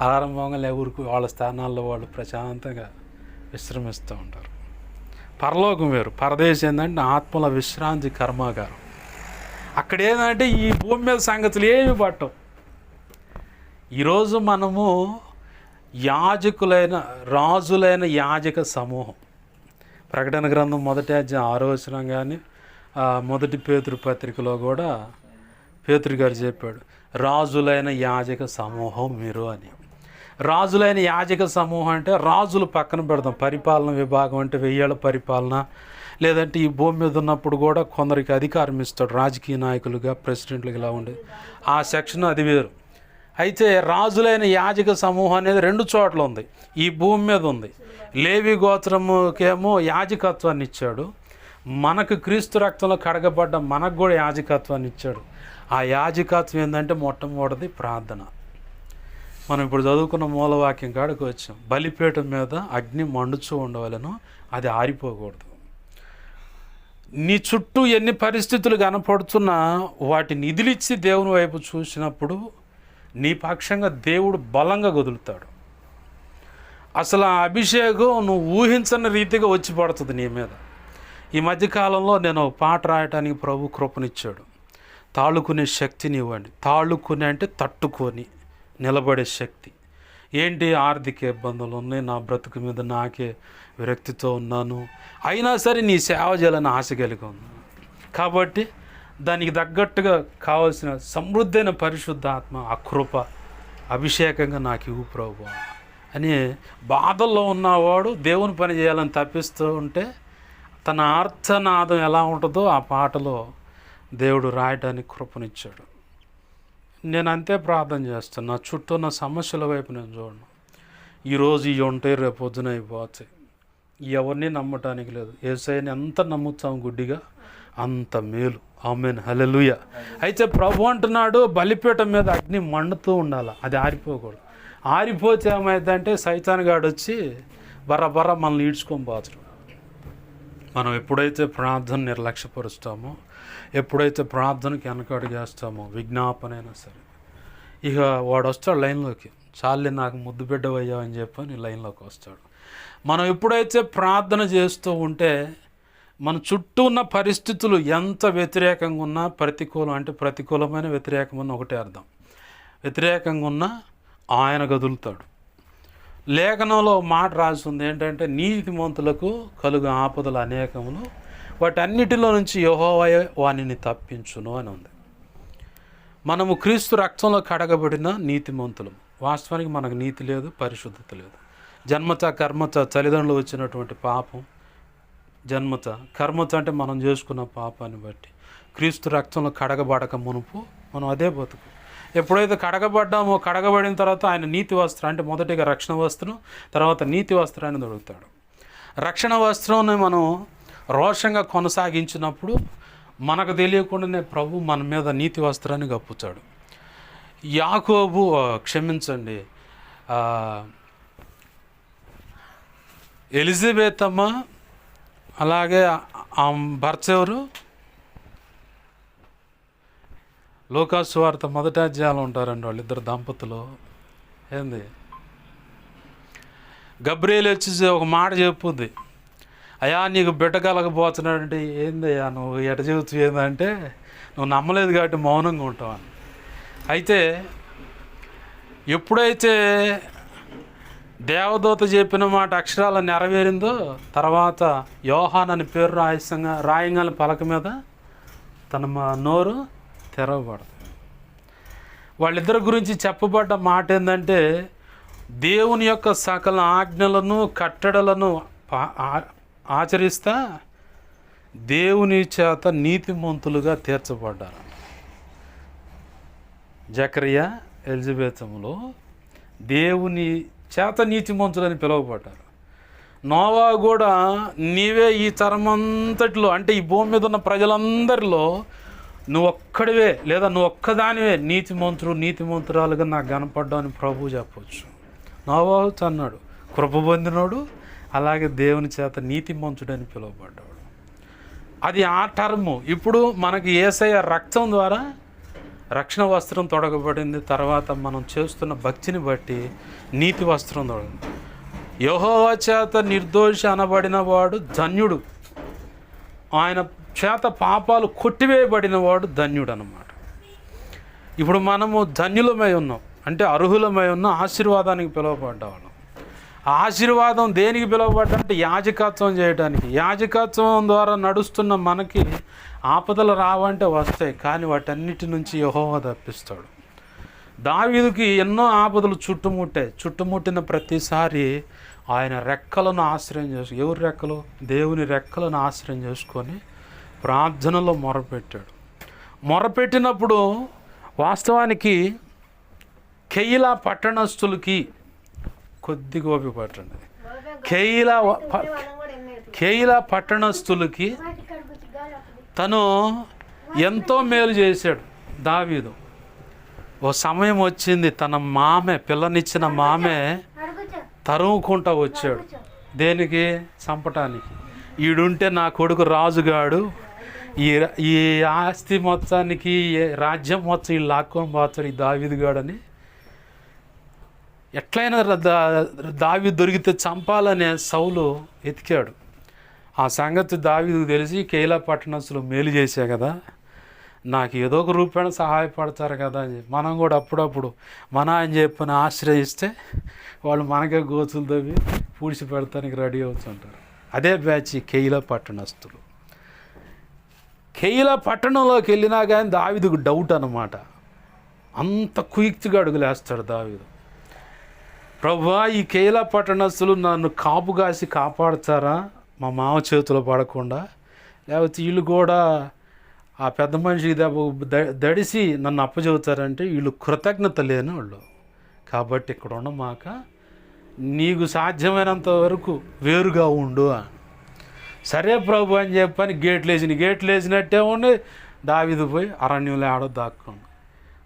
S1: అలారం మోగంగా ఎవరికి వాళ్ళ స్థానాల్లో వాళ్ళు ప్రశాంతంగా విశ్రమిస్తూ ఉంటారు. పరలోకం వేరు, పరదేశం ఏంటంటే ఆత్మల విశ్రాంతి కర్మాగారం. అక్కడ ఏంటంటే ఈ భూమి మీద సంగతులు ఏమి పట్టవు. ఈరోజు మనము రాజులైన యాజక సమూహం. ప్రకటన గ్రంథం 1వ అధ్యాయం 6వ వచనం కానీ 1 పేతురు పత్రికలో కూడా పేతురు గారు చెప్పాడు, రాజులైన యాజక సమూహం మీరు అని. రాజులైన యాజక సమూహం అంటే రాజులు పక్కన పెడదాం, పరిపాలన విభాగం అంటే 1000 ఏళ్ల పరిపాలన, లేదంటే ఈ భూమి మీద ఉన్నప్పుడు కూడా కొందరికి అధికారం ఇస్తాడు రాజకీయ నాయకులుగా, ప్రెసిడెంట్లుగా ఇలా ఉండేది. ఆ సెక్షన్ అది వేరు. అయితే రాజులైన యాజక సమూహం అనేది 2 చోట్ల ఉంది, ఈ భూమి మీద ఉంది. లేవి గోత్రముకేమో యాజకత్వాన్ని ఇచ్చాడు, మనకు క్రీస్తు రక్తంలో కడగబడ్డ మనకు కూడా యాజకత్వాన్ని ఇచ్చాడు. ఆ యాజకత్వం ఏంటంటే మొట్టమొదటిది ప్రార్థన. మనం ఇప్పుడు చదువుకున్న మూలవాక్యం కాడికి వచ్చాం. బలిపీఠం మీద అగ్ని మండుచూ ఉండవలను, అది ఆరిపోకూడదు. నీ చుట్టూ ఎన్ని పరిస్థితులు కనపడుతున్నా వాటిని నిధులిచ్చి దేవుని వైపు చూసినప్పుడు నీ పక్షంగా దేవుడు బలంగా కదులుతాడు. అసలు ఆ అభిషేకం నువ్వు ఊహించని రీతిగా వచ్చి పడుతుంది నీ మీద. ఈ మధ్యకాలంలో నేను పాట రాయటానికి ప్రభు కృపనిచ్చాడు. తాళుకునే శక్తిని ఇవ్వండి. తాళుకునే అంటే తట్టుకొని నిలబడే శక్తి. ఏంటి, ఆర్థిక ఇబ్బందులు ఉన్నాయి, నా బ్రతుకు మీద నాకే విరక్తితో ఉన్నాను, అయినా సరే నీ సేవ చేయాలని ఆశ కలిగి ఉన్నాను. కాబట్టి దానికి తగ్గట్టుగా కావాల్సిన సమృద్ధైన పరిశుద్ధాత్మ, ఆ కృప, అభిషేకంగా నాకు ఇవ్వు ప్రభు అని బాధల్లో ఉన్నవాడు దేవుని పని చేయాలని తప్పిస్తూ ఉంటే తన ఆర్తనాదం ఎలా ఉంటుందో ఆ పాటలో దేవుడు రాయడానికి కృపనిచ్చాడు. నేను అంతే ప్రార్థన చేస్తాను. నా చుట్టూ ఉన్న సమస్యల వైపు నేను చూడను. ఈరోజు ఇవి ఉంటాయి, రేపు పొద్దున అయిపోతాయి. ఎవరిని నమ్మటానికి లేదు. యేసయ్యని ఎంత నమ్ముతాం గుడ్డిగా అంత మేలు. ఆమేన్, హల్లెలూయా. అయితే ప్రభు అంటున్నాడు, బలిపీఠం మీద అగ్ని మండుతూ ఉండాలి, అది ఆరిపోకూడదు. ఆరిపోతే ఏమైందంటే సైతాన్ గాడు వచ్చి బర్ర మనల్ని ఈడ్చుకొని పోతాడు. మనం ఎప్పుడైతే ప్రార్థన నిర్లక్ష్యపరుస్తామో, ఎప్పుడైతే ప్రార్థనకి వెనకడుగు వేస్తామో, విజ్ఞాపన అయినా సరే, ఇక వాడు వస్తాడు లైన్లోకి. చాలే నాకు ముద్దు బిడ్డవయ్యా అని చెప్పని లైన్లోకి వస్తాడు. మనం ఎప్పుడైతే ప్రార్థన చేస్తూ ఉంటే మన చుట్టూ ఉన్న పరిస్థితులు ఎంత వ్యతిరేకంగా ఉన్నా, ప్రతికూలం అంటే ప్రతికూలమైన వ్యతిరేకం ఉన్న ఒకటే అర్థం, వ్యతిరేకంగా ఉన్నా ఆయన కదులుతాడు. లేఖనంలో మాట రాస్తుంది ఏంటంటే, నీతిమంతులకు కలుగు ఆపదలు అనేకములు, వాటన్నిటిలో నుంచి యెహోవాయే వానిని తప్పించును అని ఉంది. మనము క్రీస్తు రక్తంలో కడగబడిన నీతిమంతులం. వాస్తవానికి మనకు నీతి లేదు, పరిశుద్ధత లేదు. జన్మత కర్మత తల్లిదండ్రులు వచ్చినటువంటి పాపం, జన్మత కర్మత అంటే మనం చేసుకున్న పాపాన్ని బట్టి. క్రీస్తు రక్తంలో కడగబడక మునుపు మనం అదే బతుకు. ఎప్పుడైతే కడగబడ్డామో, కడగబడిన తర్వాత ఆయన నీతి వస్త్రం అంటే మొదటిగా రక్షణ వస్త్రం, తర్వాత నీతి వస్త్రాన్ని దొరుకుతాడు. రక్షణ వస్త్రాన్ని మనం రోషంగా కొనసాగించినప్పుడు మనకు తెలియకుండానే ప్రభు మన మీద నీతి వస్త్రాన్ని కప్పుతాడు. యాకోబు క్షమించండి ఎలిజబెత్ అమ్మ, అలాగే ఆ భర్త ఎవరు, లూకాసు వార్త 1వ అధ్యాయంలో ఉంటారండి వాళ్ళిద్దరు దంపతులు. ఏంది, గబ్రియేలు వచ్చి ఒక మాట చెప్పుద్ది, అయ్యా నీకు బిడ్డ కలగబోతున్నాడంటే, ఏందయ్యా నువ్వు ఎట చెబుతూ ఏందంటే, నువ్వు నమ్మలేదు కాబట్టి మౌనంగా ఉంటావు అని. అయితే ఎప్పుడైతే దేవదూత చెప్పిన మాట అక్షరాల నెరవేరిందో, తర్వాత యోహాన్ అని పేరు రాయంగానే పలక మీద తన నోరు తెరవబడుతుంది. వాళ్ళిద్దరి గురించి చెప్పబడ్డ మాట ఏంటంటే, దేవుని యొక్క సకల ఆజ్ఞలను కట్టడలను ఆచరిస్తా దేవుని చేత నీతిమంతులుగా తీర్చబడ్డారు. జకరియా ఎలిజబెతములో దేవుని చేత నీతిమంతులని పిలువబడ్డారు. నోవా కూడా నీవే ఈ తరమంతటిలో అంటే ఈ భూమి మీద ఉన్న ప్రజలందరిలో నువ్వు ఒక్కడివే లేదా నువ్వు ఒక్కదానివే నీతిమంతురాలుగా నాకు కనపడ్డావు అని ప్రభువు చెప్పవచ్చు. నోవా అన్నాడు కృప పొందినోడు, అలాగే దేవుని చేత నీతిమంతుడని పిలువబడ్డాడు. అది ఆ టర్ము. ఇప్పుడు మనకి యేసయ్య రక్తం ద్వారా రక్షణ వస్త్రం తొడగబడింది. తర్వాత మనం చేస్తున్న భక్తిని బట్టి నీతి వస్త్రం తొడగండి. యెహోవా చేత నిర్దోషి అనబడిన వాడు ధన్యుడు, ఆయన చేత పాపాలు కొట్టివేయబడిన వాడు ధన్యుడు అన్నమాట. ఇప్పుడు మనము ధన్యులమై ఉన్నాం అంటే అర్హులమై ఉన్న ఆశీర్వాదానికి పిలువబడ్డవాళ్ళం. ఆశీర్వాదం దేనికి పిలువబడ్డంటే యాజకత్వం చేయడానికి. యాజకత్వం ద్వారా నడుస్తున్న మనకి ఆపదలు రావంటే వస్తాయి, కానీ వాటన్నిటి నుంచి యెహోవా తప్పిస్తాడు. దావీదుకి ఎన్నో ఆపదలు చుట్టుముట్టిన ప్రతిసారి ఆయన రెక్కలను ఆశ్రయం చేసుకుని, ఎవరి రెక్కలు, దేవుని రెక్కలను ఆశ్రయం చేసుకొని ప్రార్థనలో మొరపెట్టాడు. మొరపెట్టినప్పుడు వాస్తవానికి కెయిలా పట్టణస్థులకి కొద్దిగా ఓపిక పట్టండి. కెయిలా పట్టణస్థులకి తను ఎంతో మేలు చేశాడు దావీదు. ఓ సమయం వచ్చింది, తన మామే, పిల్లనిచ్చిన మామే తరుముకుంటా వచ్చాడు. దేనికి? చంపటానికి. ఈడుంటే నా కొడుకు రాజుగాడు, ఈ ఆస్తి మొత్తానికి రాజ్యం మొత్తం ఈ లాక్కొని పోతాడు ఈ దావీదుగాడని. ఎట్లయినా దావీదు దొరికితే చంపాలనే సౌలు ఎతికాడు. ఆ సంగతి దావీదుకు తెలిసి కెయిలా పట్టణస్థులు మేలు చేశా కదా, నాకు ఏదో ఒక రూపాయన సహాయపడతారు కదా అని చెప్పి మనం కూడా అప్పుడప్పుడు మన ఆయన చెప్పని ఆశ్రయిస్తే వాళ్ళు మనకే గోతులు తవ్వి పూడ్చి పెడతానికి రెడీ అవుతుంటారు. అదే బ్యాచ్ కెయిలా పట్టణస్థులు. కెయిలా పట్టణంలోకి వెళ్ళినా కానీ దావీదుకు డౌట్ అన్నమాట. అంత కుయుక్తిగా అడుగులేస్తాడు దావీదు. ప్రభువా, ఈ కెయిలా పట్టణస్థులు నన్ను కాపు కాసి కాపాడుతారా మా మామ చేతిలో పడకుండా? లేకపోతే వీళ్ళు కూడా ఆ పెద్ద మనిషికి దడిసి నన్ను అప్పచెబుతారంటే వీళ్ళు కృతజ్ఞత లేని వాళ్ళు. కాబట్టి ఇక్కడ ఉండమాక నీకు సాధ్యమైనంత వరకు వేరుగా ఉండు అని. సరే ప్రభు అని చెప్పని గేట్లు వేసినట్టే ఉండి దావీదు పోయి అరణ్యంలో ఆడో దాక్కుండు.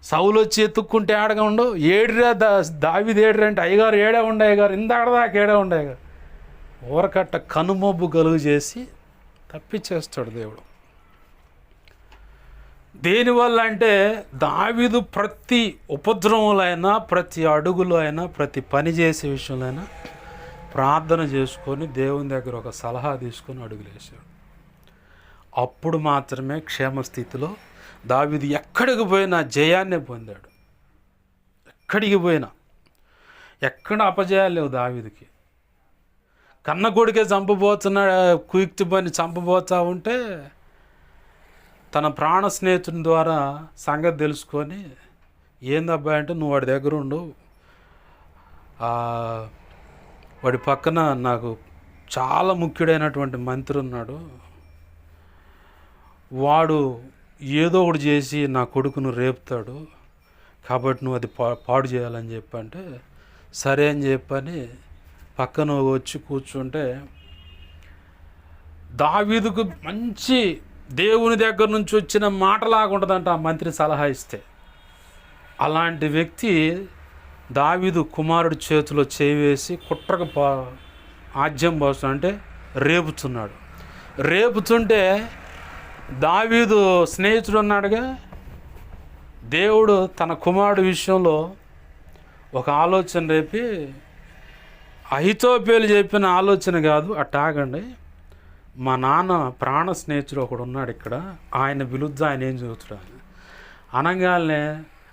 S1: సౌలు వచ్చి ఎత్తుక్కుంటే ఆడగా ఉండవు. ఏడిరా దావీదు ఏడిరా అంటే అయ్యగారు ఏడే ఉండే, అయ్యగారు ఇందాకదాకా ఏడే ఉండే. ఊరకట్ట కనుమొబ్బు కలుగు చేసి తప్పించేస్తాడు దేవుడు. దేనివల్ల అంటే దావీదు ప్రతి ఉపద్రవంలో అయినా, ప్రతి అడుగులో అయినా, ప్రతి పని చేసే విషయంలో అయినా ప్రార్థన చేసుకొని దేవుని దగ్గర ఒక సలహా తీసుకొని అడుగులేశాడు. అప్పుడు మాత్రమే క్షేమస్థితిలో దావీదు ఎక్కడికి పోయినా జయాన్ని పొందాడు. ఎక్కడికి పోయినా ఎక్కడ అపజయాలు లేవు దావీదుకి. కన్న కొడుకే చంపబోతున్నాడు, కుయుక్తి పని చంపబోతా ఉంటే తన ప్రాణ స్నేహితుని ద్వారా సంగతి తెలుసుకొని, ఏందబ్బాయి అంటే నువ్వు వాడి దగ్గర ఉండు, వాడి పక్కన నాకు చాలా ముఖ్యుడైనటువంటి మంత్రి ఉన్నాడు, వాడు ఏదో ఒకటి చేసి నా కొడుకును రేపుతాడు, కాబట్టి నువ్వు అది పాడు చేయాలని చెప్పంటే సరే అని చెప్పని పక్కన వచ్చి కూర్చుంటే దావీదుకు మంచి దేవుని దగ్గర నుంచి వచ్చిన మాటలాగా ఉంటుందంట ఆ మంత్రి సలహా ఇస్తే. అలాంటి వ్యక్తి దావీదు కుమారుడి చేతిలో చేవేసి కుట్రకు ఆజ్యం పోస్తాడు, అంటే రేపుతున్నాడు. రేపుతుంటే దావీదు స్నేహితుడు ఉన్నాడుగా, దేవుడు తన కుమారుడి విషయంలో ఒక ఆలోచన రేపి, అహితోపేలు చెప్పిన ఆలోచన కాదు, అట్టాగండి, మా నాన్న ప్రాణ స్నేహితుడు ఒకడు ఉన్నాడు ఇక్కడ, ఆయన విలుద్ద ఆయన ఏం చెబుతాడు అనగానే,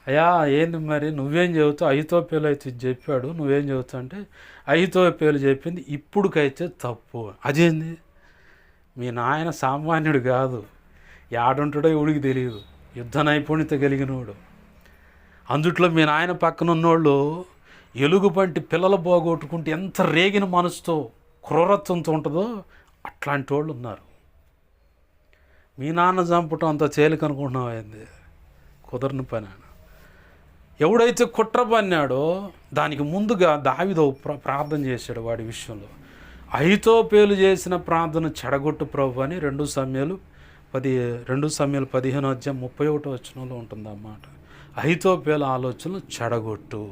S1: అయ్యా ఏంది మరి నువ్వేం చెబుతావు, అహితోపేలు అయితే చెప్పాడు నువ్వేం చెబుతావు అంటే, అహితోపేలు చెప్పింది ఇప్పుడుకైతే తప్పు. అదేంది, మీ నాయన సామాన్యుడు కాదు, యాడుంటాడో ఎవడికి తెలియదు, యుద్ధ నైపుణ్యత కలిగినోడు. అందుట్లో మీ నాయన పక్కన ఉన్నోళ్ళు ఎలుగు పంటి పిల్లలు పోగొట్టుకుంటే ఎంత రేగిన మనసుతో క్రూరత్వంతో ఉంటుందో అట్లాంటి వాళ్ళు ఉన్నారు. మీ నాన్న చంపటం అంత తేలిక అనుకుంటున్నావు, అయింది కుదరని పని. ఎవడైతే కుట్ర పన్నాడో దానికి ముందుగా దావీదు ప్రార్థన చేశాడు వాడి విషయంలో. అహితోపేలు చేసిన ప్రార్థన చెడగొట్టు ప్రభు అని 2 సమయాలు 15:31 ఉంటుంది అన్నమాట. అహితోపేలు ఆలోచనలు చెడగొట్టు.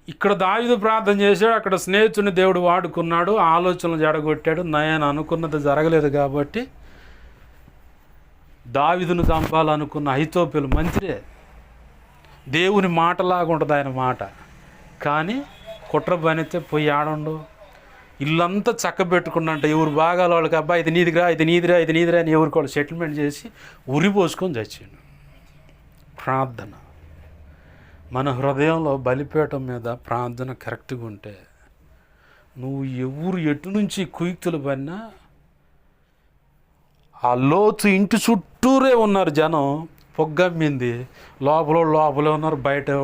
S1: ఇక్కడ దావీదు ప్రార్థన చేశాడు, అక్కడ స్నేహితుని దేవుడు వాడుకున్నాడు, ఆలోచనలు జడగొట్టాడు. నేను అనుకున్నది జరగలేదు కాబట్టి దావీదును చంపాలనుకున్న అహితోపేలు మంత్రే, దేవుని మాటలాగా ఉంటుంది ఆయన మాట. కానీ కుట్ర పనితే పోయి ఆడండు, ఇల్లంతా చక్కబెట్టుకున్నంట ఎవరు భాగాల వాళ్ళకి, అబ్బాయి ఇది నీదిరా ఇది నీదిరా ఇది నీదిరా అని ఎవరికి వాళ్ళు సెటిల్మెంట్ చేసి ఉరి పోసుకొని చచ్చాడు. ప్రార్థన మన హృదయంలో బలిపీఠం మీద ప్రార్థన కరెక్ట్గా ఉంటే, నువ్వు ఎవరు ఎటు నుంచి కుయుక్తులు పడినా, ఆ లోతు ఇంటి చుట్టూరే ఉన్నారు జనం, పొగ్గమ్మింది, లోపలే ఉన్నారు, బయటే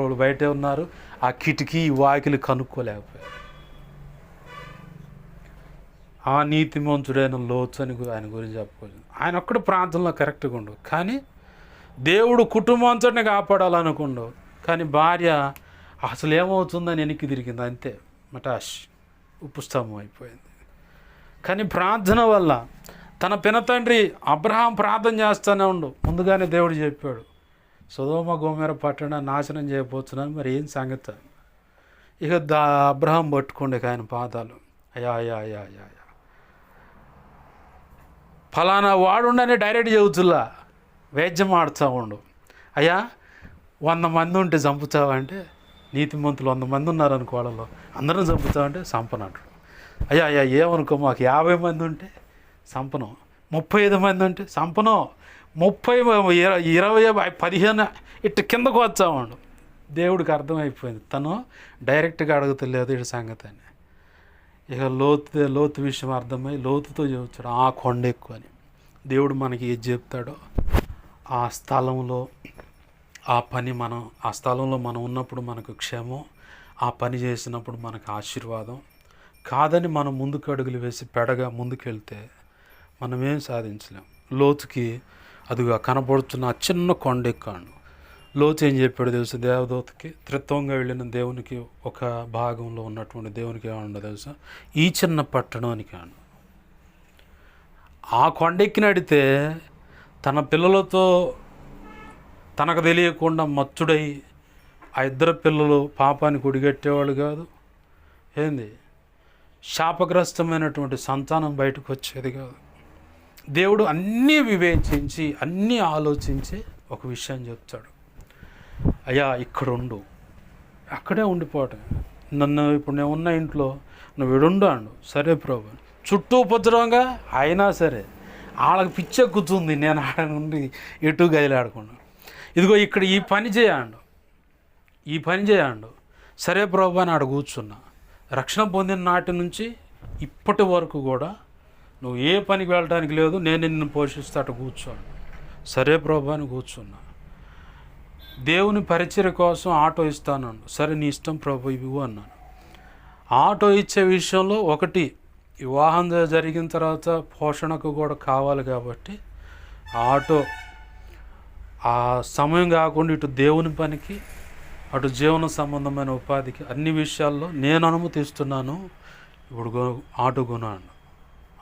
S1: ఉన్నారు, ఆ కిటికీ వాకిలి కనుక్కోలేకపోయారు. ఆ నీతిమంతుడైన లోతు అని ఆయన గురించి చెప్పుకోవచ్చు. ఆయన ఒక్కడు ప్రార్థనలో కరెక్ట్గా ఉండవు, కానీ దేవుడు కుటుంబం అంతటిని కాపాడాలనుకుండవు. కానీ భార్య అసలు ఏమవుతుందని వెనక్కి తిరిగింది, అంతే మటాష్ ఉపస్తంభం అయిపోయింది. కానీ ప్రార్థన వల్ల తన పినతండ్రి అబ్రహాం ప్రార్థన చేస్తూనే ఉండు, ముందుగానే దేవుడు చెప్పాడు సొదొమ గొమొర్రా పట్టణాన్ని నాశనం చేయబోతున్నాను, మరి ఏం సంగతి. ఇక అబ్రహాం పట్టుకోండి ఆయన పాదాలు, అయ్యా అయ్యా అయ్యా అయ్యా అయ్యా ఫలానా వాడుండని డైరెక్ట్ చెబుతుల్లా, వేద్యం ఆడుతూ ఉండు. అయ్యా 100 మంది ఉంటే చంపుతావంటే, నీతిమంతులు 100 మంది ఉన్నారనుకో, వాళ్ళలో అందరం చంపుతావంటే చంపనంటాడు. అయ్యా అయ్యా ఏమనుకో, మాకు 50 మంది ఉంటే చంపను, 35 మంది ఉంటే చంపను, 30 20 15 ఇట్టు కిందకు వచ్చామండు. దేవుడికి అర్థమైపోయింది, తను డైరెక్ట్గా అడుగుతలేదు ఇటు సంగతి అని. ఇక లోతు విషయం అర్థమై లోతుతో చెబుతాడు ఆ కొండ ఎక్కువ అని. దేవుడు మనకి ఏది చెప్తాడో ఆ స్థలంలో ఆ స్థలంలో మనం ఉన్నప్పుడు మనకు క్షేమం, ఆ పని చేసినప్పుడు మనకు ఆశీర్వాదం. కాదని మనం ముందుకు అడుగులు వేసి పెడగా ముందుకెళ్తే మనం ఏం సాధించలేం. లోతుకి అదిగా కనబడుతున్న చిన్న కొండ ఎక్కాడు. లోతు ఏం చెప్పాడు తెలుసు, దేవదూతకి త్రిత్వంగా వెళ్ళిన దేవునికి ఒక భాగంలో ఉన్నటువంటి దేవునికి ఏమన్నా తెలుసా, ఈ చిన్న పట్టణానికి కాను. ఆ కొండెక్కినడితే తన పిల్లలతో తనకు తెలియకుండా మత్తుడై ఆ 2 పిల్లలు పాపానికి ఒడిగట్టేవాళ్ళు కాదు, ఏంది శాపగ్రస్తమైనటువంటి సంతానం బయటకు వచ్చేది కాదు. దేవుడు అన్నీ వివేచించి అన్నీ ఆలోచించి ఒక విషయం చెప్తాడు, అయ్యా ఇక్కడ ఉండు, అక్కడే ఉండిపోవటం. ఇప్పుడు నేను ఉన్న ఇంట్లో నువ్వు విడుండు అండు, సరే ప్రభు. చుట్టూ ఉపద్రవంగా అయినా సరే వాళ్ళకి పిచ్చెక్కుతుంది, నేను ఆడ నుండి ఎటు గదిలాడకుండా, ఇదిగో ఇక్కడ ఈ పని చేయండు, సరే ప్రభు అని ఆడ కూర్చున్నా. రక్షణ పొందిన నాటి నుంచి ఇప్పటి వరకు కూడా నువ్వు ఏ పనికి వెళ్ళడానికి లేదు, నేను నిన్ను పోషిస్తే అటు కూర్చోండి, సరే ప్రభు అని కూర్చున్నా. దేవుని పరిచర్య కోసం ఆటో ఇస్తానండు, సరే నీ ఇష్టం ప్రభు ఇవ్వు అన్నాను. ఆటో ఇచ్చే విషయంలో ఒకటి వివాహం జరిగిన తర్వాత పోషణకు కూడా కావాలి కాబట్టి ఆటో ఆ సమయం కాకుండా ఇటు దేవుని పనికి అటు జీవన సంబంధమైన ఉపాధికి అన్ని విషయాల్లో నేను అనుమతిస్తున్నాను. ఇప్పుడు ఆటో కొన్నాను,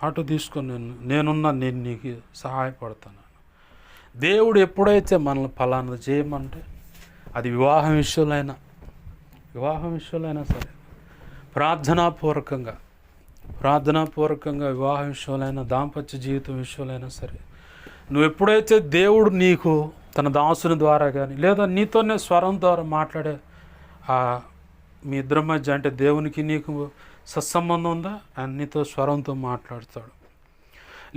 S1: ఆటో తీసుకొని నేను నీకు సహాయపడతాను. దేవుడు ఎప్పుడైతే మనల్ని ఫలానా చేయమంటే అది వివాహం విషయంలో అయినా సరే ప్రార్థనాపూర్వకంగా వివాహ విషయంలో, దాంపత్య జీవితం విషయంలో అయినా సరే, నువ్వు ఎప్పుడైతే దేవుడు నీకు తన దాసుని ద్వారా కానీ లేదా నీతోనే స్వరం ద్వారా మాట్లాడే మీ ఇద్దరి మధ్య అంటే దేవునికి నీకు సత్సంబంధం ఉందా, ఆయన నీతో స్వరంతో మాట్లాడతాడు.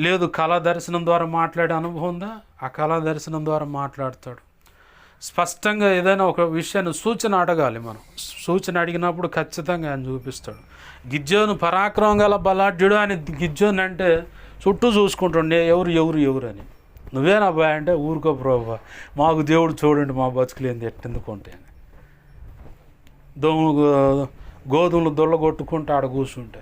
S1: లేదు కళా దర్శనం ద్వారా మాట్లాడే అనుభవం ఉందా, ఆ కళా దర్శనం ద్వారా మాట్లాడతాడు. స్పష్టంగా ఏదైనా ఒక విషయాన్ని సూచన అడగాలి, మనం సూచన అడిగినప్పుడు ఖచ్చితంగా ఆయన చూపిస్తాడు. గిద్యోను పరాక్రమం గల బలాఢ్యుడు అని గిద్యోను అంటే చుట్టూ చూసుకుంటుండే ఎవరు అని. నువ్వేనా బాయ్ అంటే ఊరుకో ప్రభు, మాకు దేవుడు చూడండి మా బతుకులేంది ఎట్టెందుకుంటే అని. గోధుమలు దొల్లగొట్టుకుంటూ ఆడ కూర్చుంటే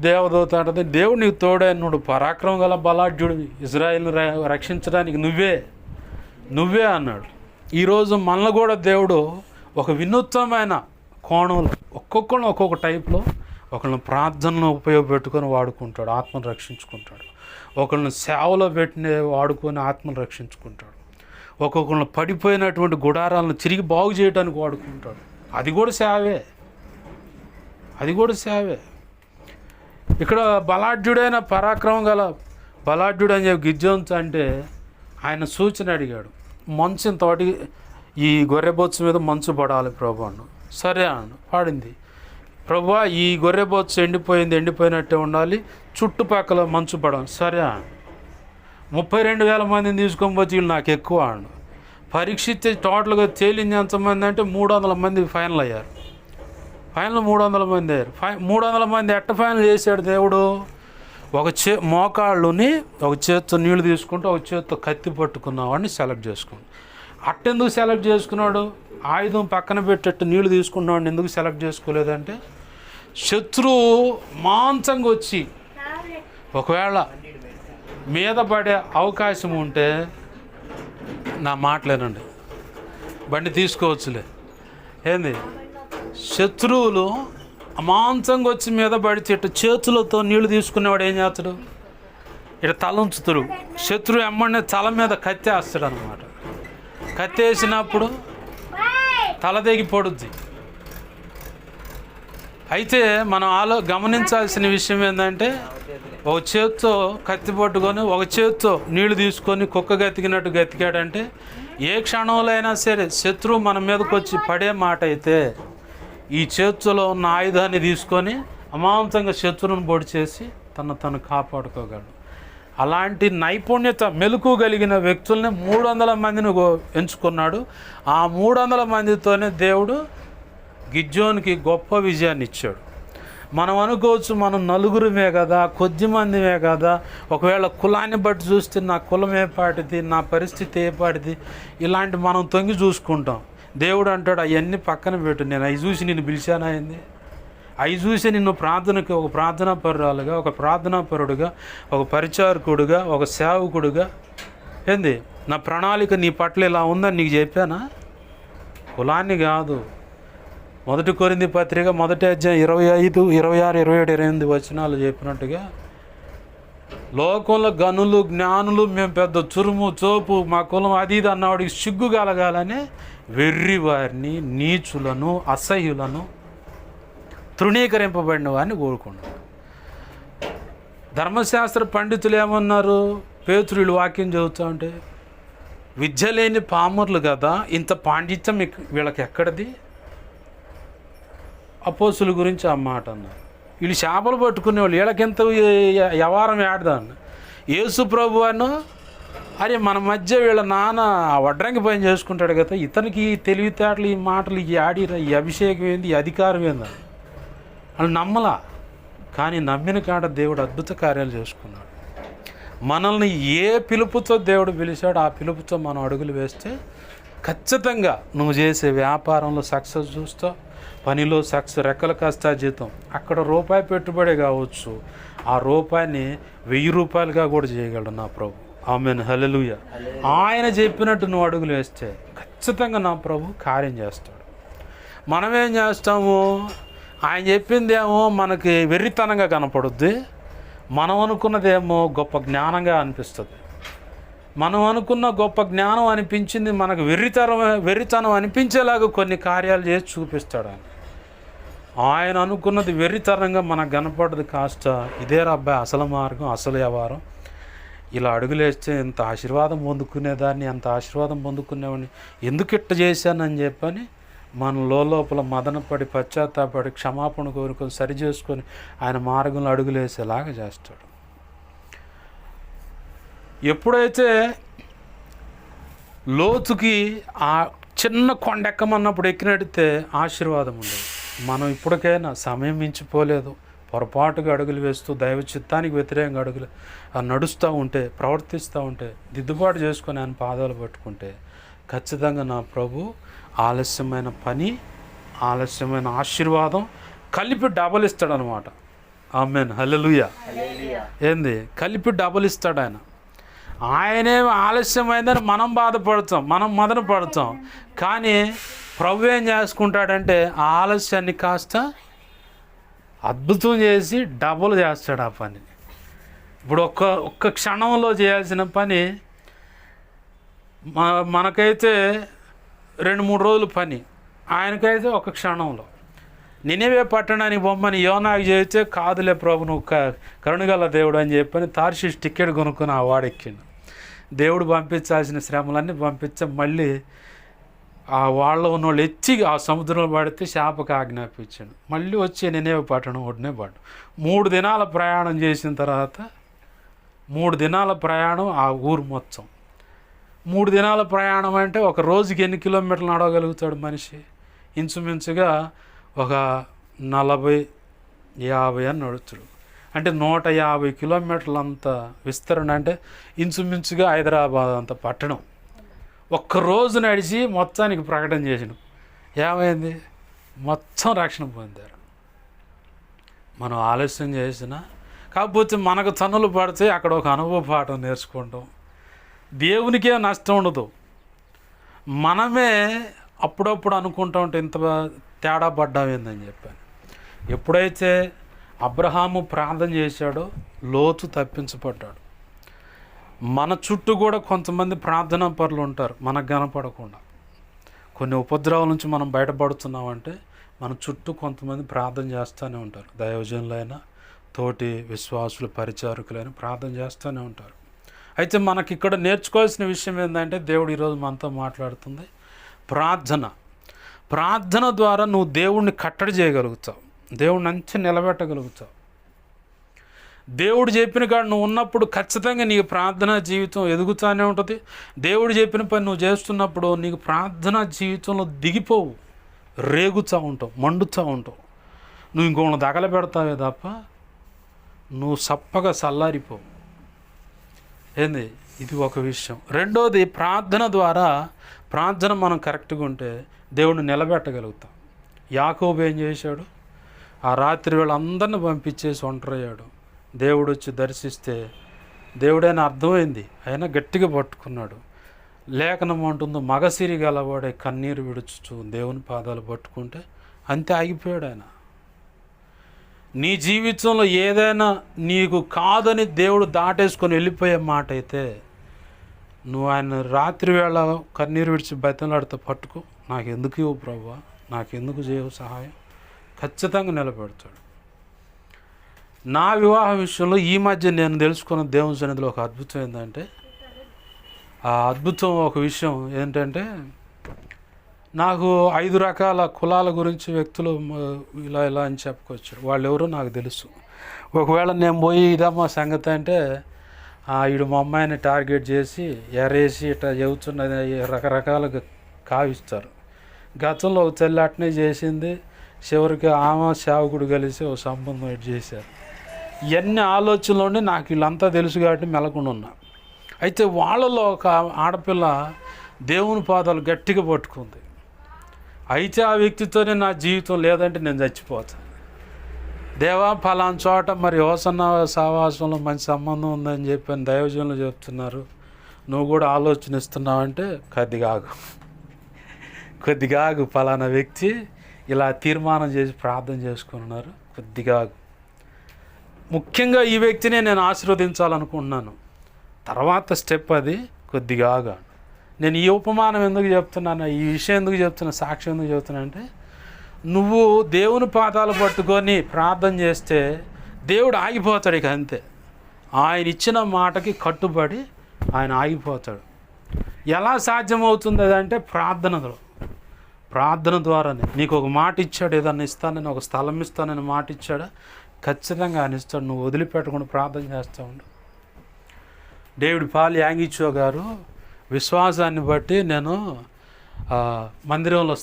S1: దేవదూత అంటది, దేవుడు నీకు తోడైనడు, పరాక్రమం గల బలాఢ్యుడు, ఇజ్రాయిల్ని రక్షించడానికి నువ్వే అన్నాడు. ఈరోజు మనల్ని కూడా దేవుడు ఒక వినూత్నమైన కోణంలో ఒక్కొక్కరిని ఒక్కొక్క టైప్లో ఒకళ్ళని ప్రార్థనలో ఉపయోగపెట్టుకొని వాడుకుంటాడు, ఆత్మను రక్షించుకుంటాడు. ఒకళ్ళని సేవలో వాడుకొని ఆత్మను రక్షించుకుంటాడు. ఒక్కొక్కళ్ళని పడిపోయినటువంటి గుడారాలను తిరిగి బాగు చేయడానికి వాడుకుంటాడు. అది కూడా సేవే. ఇక్కడ బలాఢ్యుడైన పరాక్రమం గల బలాఢ్యుడు అని చెప్పి గిద్యోను అంటే ఆయన సూచన అడిగాడు, మంచు తోటి ఈ గొర్రెబొచ్చు మీద మంచు పడాలి ప్రభు అన్నాడు. సరే అన్నాడు, పాడింది. ప్రభువా ఈ గొర్రెబొచ్చు ఎండిపోయినట్టే ఉండాలి, చుట్టుపక్కల మంచు పడాలి. సరే అన్నాడు. 32,000 మందిని తీసుకొని వచ్చి వీళ్ళు నాకు ఎక్కువ అన్నాడు. పరీక్షిస్తే టోటల్గా తేలింది ఎంతమంది అంటే 300 మంది ఫైనల్ అయ్యారు. 300 మంది అయ్యారు. 300 మంది ఎట్ట ఫైనల్ చేశాడు దేవుడు, ఒక మోకాళ్ళుని ఒక చేత్తో నీళ్లు తీసుకుంటూ ఒక చేత్తో కత్తి పట్టుకున్నవాడిని సెలెక్ట్ చేసుకున్నాడు. అట్టెందుకు సెలెక్ట్ చేసుకున్నాడు, ఆయుధం పక్కన పెట్టేట్టు నీళ్లు తీసుకున్నవాడిని ఎందుకు సెలెక్ట్ చేసుకోలేదంటే, శత్రువు మాంసంగా వచ్చి ఒకవేళ మీద పడే అవకాశం ఉంటే, నా మాటలేనండి, బండి తీసుకోవచ్చులే. ఏంది, శత్రువులు అమాంతంగా వచ్చి మీద పడితే ఇటు చేతులతో నీళ్లు తీసుకునేవాడు ఏం చేస్తాడు, ఇటు తల ఉంచుతాడు. శత్రువు ఎమ్మడిని తల మీద కత్తేస్తాడు అనమాట. కత్తేసినప్పుడు తల తెగి పడుద్ది. అయితే మనం గమనించాల్సిన విషయం ఏంటంటే, ఒక చేత్తో కత్తి పట్టుకొని ఒక చేత్తో నీళ్లు తీసుకొని కుక్క గతికినట్టు గతికాడంటే ఏ క్షణంలో అయినా సరే శత్రువు మన మీదకి వచ్చి పడే మాట అయితే ఈ చేతిలో ఉన్న ఆయుధాన్ని తీసుకొని అమాంతంగా శత్రువును పొడి చేసి తను కాపాడుకోగలడు. అలాంటి నైపుణ్యత మెలకు కలిగిన వ్యక్తుల్ని 300 మందిని ఎంచుకున్నాడు. ఆ 300 మందితోనే దేవుడు గిద్యోనికి గొప్ప విజయాన్ని ఇచ్చాడు. మనం అనుకోవచ్చు, మనం నలుగురమే కదా, కొద్ది మందిమే కదా, ఒకవేళ కులాన్ని బట్టి చూస్తే నా కులం ఏ పాటిది, నా పరిస్థితి ఏ పాటిది, ఇలాంటి మనం తొంగి చూసుకుంటాం. దేవుడు అంటాడు, అవన్నీ పక్కన పెట్టు, నేను అవి చూసి నిన్ను పిలిచానా అయింది, అవి చూసి నిన్ను ప్రార్థనకి ఒక ప్రార్థనా పరురాలుగా, ఒక ప్రార్థనా పరుడుగా, ఒక పరిచారకుడుగా, ఒక సేవకుడుగా, ఏంది నా ప్రణాళిక నీ పట్ల ఇలా ఉందని నీకు చెప్పానా? కులాన్ని కాదు. 1 కొరింథీ పత్రిక 1వ అధ్యాయం 25, 26, 27, 28 వచనాలు చెప్పినట్టుగా, లోకంలో గనులు జ్ఞానులు మేము పెద్ద చురుము చోపు మా కులం అది ఇది అన్నవాడికి సిగ్గు కలగాలని వెర్రి వారిని, నీచులను, అసహ్యులను, తృణీకరింపబడిన వారిని కోరుకున్నాడు. ధర్మశాస్త్ర పండితులు ఏమన్నారు, పేతురులు వాక్యం చదువుతూ ఉంటే, విద్య లేని పామరులు కదా, ఇంత పాండిత్యం వీళ్ళకి ఎక్కడిది? అపోస్తుల గురించి ఆ మాట అన్నారు. వీళ్ళు చేపలు పట్టుకునేవాళ్ళు, వీళ్ళకింత వ్యవహారం ఏడదాన్ని. యేసు ప్రభు అను అరే మన మధ్య వీళ్ళ నాన్న వడ్రంగి పని చేసుకుంటాడు కదా, ఇతనికి తెలివితేటలు, ఈ మాటలు, ఈ ఆడిన, ఈ అభిషేకం ఏంది, ఈ అధికారం ఏందని వాళ్ళు నమ్మలా. కానీ నమ్మిన కాడ దేవుడు అద్భుత కార్యాలు చేసుకున్నాడు. మనల్ని ఏ పిలుపుతో దేవుడు పిలిచాడో ఆ పిలుపుతో మనం అడుగులు వేస్తే ఖచ్చితంగా నువ్వు చేసే వ్యాపారంలో సక్సెస్ చూస్తావు, పనిలో సక్సెస్, రెక్కల కష్టాజీతం. అక్కడ రూపాయి పెట్టుబడి కావచ్చు, ఆ రూపాయిని 1000 రూపాయలుగా కూడా చేయగలడు నా ప్రభు. ఆమేన్, హల్లెలూయా. ఆయన చెప్పినట్టు నువ్వు అడుగులు వేస్తే ఖచ్చితంగా నా ప్రభు కార్యం చేస్తాడు. మనమేం చేస్తాము, ఆయన చెప్పిందేమో మనకి వెర్రితనంగా కనపడుద్ది, మనం అనుకున్నదేమో గొప్ప జ్ఞానంగా అనిపిస్తుంది. మనం అనుకున్న గొప్ప జ్ఞానం అనిపించింది మనకు వెర్రితనం అనిపించేలాగా కొన్ని కార్యాలు చేసి చూపిస్తాడు ఆయన. ఆయన అనుకున్నది వెర్రితనంగా మనకు కనపడదు, కాస్త ఇదే అబ్బాయి అసలు మార్గం, అసలు వ్యవహారం, ఇలా అడుగులేస్తే ఇంత ఆశీర్వాదం పొందుకునేదాన్ని, అంత ఆశీర్వాదం పొందుకునేవాడిని, ఎందుకు ఇట్ట చేశానని చెప్పని మన లోపల మదనపడి, పశ్చాత్తాపడి, క్షమాపణ కోరుకొని సరి చేసుకొని ఆయన మార్గంలో అడుగులేసేలాగా చేస్తాడు. ఎప్పుడైతే లోతుకి ఆ చిన్న కొండ ఎక్కమన్నప్పుడు ఎక్కినడితే ఆశీర్వాదం ఉండదు. మనం ఇప్పటికైనా సమయం మించిపోలేదు, పొరపాటుగా అడుగులు వేస్తూ దైవ చిత్తానికి వ్యతిరేకంగా అడుగులు నడుస్తూ ఉంటే, ప్రవర్తిస్తూ ఉంటే, దిద్దుబాటు చేసుకొని ఆయన పాదాలు పట్టుకుంటే ఖచ్చితంగా నా ప్రభు ఆలస్యమైన పని, ఆలస్యమైన ఆశీర్వాదం కలిపి డబల్ ఇస్తాడనమాట. ఆమేన్, హల్లెలూయా. ఏంది కలిపి డబల్ ఇస్తాడు ఆయన. ఆయనే ఆలస్యమైందని మనం బాధపడతాం, మనం మదన పడతాం. కానీ ప్రభు ఏం చేసుకుంటాడంటే ఆ ఆలస్యాన్ని కాస్త అద్భుతం చేసి డబుల్ చేస్తాడు ఆ పని. ఇప్పుడు ఒక్క క్షణంలో చేయాల్సిన పని మనకైతే 2-3 రోజులు పని, ఆయనకైతే ఒక క్షణంలో. నినివే పట్టణానికి బొమ్మని యోనాకు చేస్తే, కాదులే ప్రభు నువ్వు కరుణగల దేవుడు అని చెప్పని తార్షీషు టికెట్ కొనుక్కొని ఆ వాడెక్కిండు. దేవుడు పంపించాల్సిన శ్రమలన్నీ పంపించే మళ్ళీ ఆ వాళ్ళలో ఉన్నోళ్ళు ఎచ్చి ఆ సముద్రంలో పడితే శాపకు ఆజ్ఞాపించాడు. మళ్ళీ వచ్చి నినివే పట్టణం ఒడ్డునే పడ్డు. 3 దినాల ప్రయాణం చేసిన తర్వాత 3 దినాల ప్రయాణం ఆ ఊరు మొత్తం. 3 దినాల ప్రయాణం అంటే ఒక రోజుకి ఎన్ని కిలోమీటర్లు నడవగలుగుతాడు మనిషి? ఇంచుమించుగా ఒక 40-50 అని నడుచుడు. అంటే 150 కిలోమీటర్లు అంత విస్తరణ, అంటే ఇంచుమించుగా హైదరాబాద్ అంత పట్టణం. ఒక్కరోజు నడిచి మొత్తానికి ప్రకటన చేసిన ఏమైంది? మొత్తం రక్షణ పొందారు. మనం ఆలస్యం చేసిన, కాకపోతే మనకు తన్నులు పడితే అక్కడ ఒక అనుభవ పాఠం నేర్చుకుంటాం. దేవునికే నష్టం ఉండదు. మనమే అప్పుడప్పుడు అనుకుంటా ఉంటే ఇంత తేడా పడ్డామేందని చెప్పాను. ఎప్పుడైతే అబ్రహాము ప్రార్థన చేశాడో లోతు తప్పించబడ్డాడు. మన చుట్టూ కూడా కొంతమంది ప్రార్థనా పరులు ఉంటారు, మనకు కనపడకుండా. కొన్ని ఉపద్రవాల నుంచి మనం బయటపడుతున్నామంటే మన చుట్టూ కొంతమంది ప్రార్థన చేస్తూనే ఉంటారు. దైవజనులైనా తోటి విశ్వాసులు పరిచారకులైన ప్రార్థన చేస్తూనే ఉంటారు. అయితే మనకి ఇక్కడ నేర్చుకోవాల్సిన విషయం ఏంటంటే దేవుడు ఈరోజు మనతో మాట్లాడుతుంది ప్రార్థన ద్వారా నువ్వు దేవుడిని కట్టడి చేయగలుగుతావు, దేవుడిని అంచె నిలబెట్టగలుగుతావు. దేవుడు చెప్పిన కాడ నువ్వు ఉన్నప్పుడు ఖచ్చితంగా నీకు ప్రార్థనా జీవితం ఎదుగుతూనే ఉంటుంది. దేవుడు చెప్పిన పని నువ్వు చేస్తున్నప్పుడు నీకు ప్రార్థనా జీవితంలో దిగిపోవు, రేగుతూ ఉంటావు, మండుతూ ఉంటావు. నువ్వు ఇంకొకటి తగలబెడతావే తప్ప నువ్వు సప్పగా చల్లారిపోవు. ఏంది ఇది ఒక విషయం. రెండోది, ప్రార్థన మనం కరెక్ట్గా ఉంటే దేవుడిని నిలబెట్టగలుగుతాం. యాకోబు ఏం చేశాడు? ఆ రాత్రి వేళ అందరిని పంపించేసి ఒంటరయ్యాడు. దేవుడు వచ్చి దర్శిస్తే దేవుడైనా అర్థమైంది, అయినా గట్టిగా పట్టుకున్నాడు. లేఖనం అంటుందో మగసిరి గలవాడే కన్నీరు విడుచుచు దేవుని పాదాలు పట్టుకుంటే అంతే, ఆగిపోయాడు ఆయన. నీ జీవితంలో ఏదైనా నీకు కాదని దేవుడు దాటేసుకొని వెళ్ళిపోయే మాట అయితే నువ్వు ఆయన రాత్రి వేళ కన్నీరు విడిచి బతిలాడితే పట్టుకో, నాకెందుకు ఇవ్వు ప్రభువా, నాకెందుకు చేయవు సహాయం, ఖచ్చితంగా నిలబెడతాడు. నా వివాహ విషయంలో ఈ మధ్య నేను తెలుసుకున్న దేవుని సన్నిధిలో ఒక అద్భుతం ఏంటంటే, ఆ అద్భుతం ఒక విషయం ఏంటంటే, నాకు 5 రకాల కులాల గురించి వ్యక్తులు ఇలా అని చెప్పుకొచ్చారు. వాళ్ళు ఎవరో నాకు తెలుసు. ఒకవేళ నేను పోయి ఇదమ్మా సంగతి అంటే వీడు మా అమ్మాయిని టార్గెట్ చేసి ఎరేసి ఇట్లా చెబుతున్నది రకరకాలుగా కావిస్తారు. గతంలో ఒక చెల్లి అట్నే చేసింది, చివరికి ఆమె సేవకుడు కలిసి ఒక సంబంధం ఇటు చేశారు. ఇవన్నీ ఆలోచనలు ఉండి నాకు వీళ్ళంతా తెలుసు కాబట్టి మెలకుండా ఉన్నా. అయితే వాళ్ళలో ఒక ఆడపిల్ల దేవుని పాదాలు గట్టిగా పట్టుకుంది. అయితే ఆ వ్యక్తితోనే నా జీవితం, లేదంటే నేను చచ్చిపోతాను. దేవా ఫలానా చోట మరి హోసన్న సావాసంలో మంచి సంబంధం ఉందని చెప్పని దైవజనులు చెప్తున్నారు, నువ్వు కూడా ఆలోచనిస్తున్నావంటే కొద్దిగా ఆగు, ఫలానా వ్యక్తి ఇలా తీర్మానం చేసి ప్రార్థన చేసుకున్నారు, కొద్దిగా ఆగు. ముఖ్యంగా ఈ వ్యక్తినే నేను ఆశీర్వదించాలనుకుంటున్నాను, తర్వాత స్టెప్ అది, కొద్దిగా ఆగా. నేను ఈ ఉపమానం ఎందుకు చెప్తున్నాను, ఈ విషయం ఎందుకు చెప్తున్నా, సాక్ష్యం ఎందుకు చెప్తున్నా అంటే, నువ్వు దేవుని పాదాలు పట్టుకొని ప్రార్థన చేస్తే దేవుడు ఆగిపోతాడు. ఇక అంతే, ఆయన ఇచ్చిన మాటకి కట్టుబడి ఆయన ఆగిపోతాడు. ఎలా సాధ్యమవుతుంది అదంటే ప్రార్థన ద్వారానే. నీకు ఒక మాట ఇచ్చాడు, ఏదన్నా ఇస్తానని, ఒక స్థలం ఇస్తానని మాట ఇచ్చాడా, ఖచ్చితంగా ఆయన ఇస్తాడు. నువ్వు వదిలిపెట్టకుండా ప్రార్థన చేస్తూ ఉండు. డేవిడ్ పాల్ యాంగిచో గారు విశ్వాసాన్ని బట్టి నేను మందిరంలో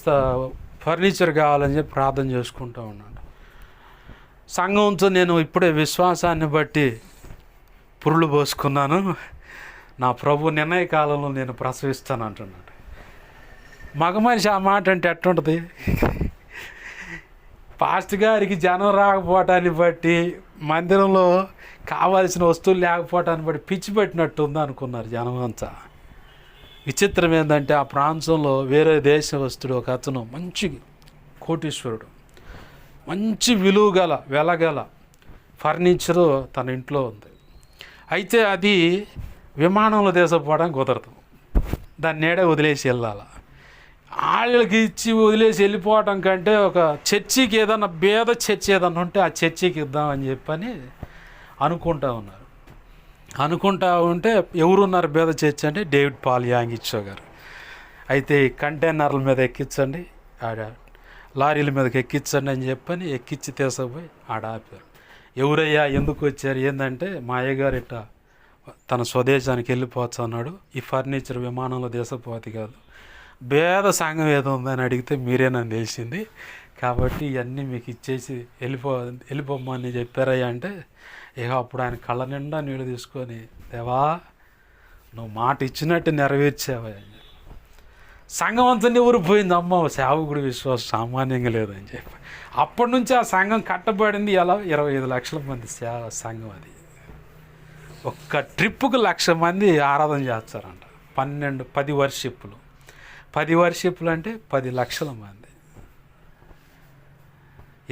S1: ఫర్నిచర్ కావాలని చెప్పి ప్రార్థన చేసుకుంటూ ఉన్నాడు. సంఘంతో నేను ఇప్పుడే విశ్వాసాన్ని బట్టి పురులు పోసుకున్నాను, నా ప్రభు నిర్ణయ కాలంలో నేను ప్రసవిస్తాను అంటున్నాడు. మగ మనిషి ఆ మాట అంటే ఎట్టుంటుంది? పాస్ట్ గారికి జనం రాకపోవటాన్ని బట్టి, మందిరంలో కావాల్సిన వస్తువులు లేకపోవటాన్ని బట్టి పిచ్చి పెట్టినట్టుంది అనుకున్నారు జనం అంతా. విచిత్రం ఏంటంటే, ఆ ప్రాంతంలో వేరే దేశవస్తుడు ఒక అతను, మంచి కోటీశ్వరుడు, మంచి వెలగల ఫర్నిచరు తన ఇంట్లో ఉంది. అయితే అది విమానంలో తీసుకుపోవడానికి కుదరదు, దాన్ని నేడే వదిలేసి వెళ్ళాలి. వాళ్ళకి ఇచ్చి వదిలేసి వెళ్ళిపోవటం కంటే ఒక చర్చికి ఏదన్నా భేద చర్చి ఏదన్నా ఉంటే ఆ చర్చికి ఇద్దామని చెప్పని అనుకుంటా ఉంటే ఎవరున్నారు భేద చర్చి అంటే డేవిడ్ పాల్ యాంగిచో గారు. అయితే కంటైనర్ల మీద ఎక్కించండి, ఆడ లారీల మీదకి ఎక్కించండి అని చెప్పని ఎక్కించి తీసుకుపోయి ఆడ ఆపారు. ఎవరయ్యా, ఎందుకు వచ్చారు, ఏంటంటే మా అయ్యగారు ఇట్ట తన స్వదేశానికి వెళ్ళిపోవచ్చు అన్నాడు, ఈ ఫర్నిచర్ విమానంలో తీసుకుపోతే కాదు, భేద సంఘం ఏదో ఉందని అడిగితే మీరేనని తెలిసింది, కాబట్టి ఇవన్నీ మీకు ఇచ్చేసి వెళ్ళిపోమని చెప్పారయ్యా అంటే, ఇక అప్పుడు ఆయన కళ్ళ నిండా నీళ్ళు తీసుకొని, దేవా నువ్వు మాట ఇచ్చినట్టు నెరవేర్చావా. సంఘం అంతా ఊరిపోయింది, అమ్మ సేవకుడి విశ్వాసం సామాన్యంగా లేదని చెప్పి. అప్పటి నుంచి ఆ సంఘం కట్టబడింది. ఎలా 25 లక్షల మంది సంఘం. అది ఒక్క ట్రిప్పుకు 1,00,000 మంది ఆరాధన చేస్తారంట. 10 వర్షిప్పులు 10 వర్షిప్లు అంటే 10 లక్షల మంది,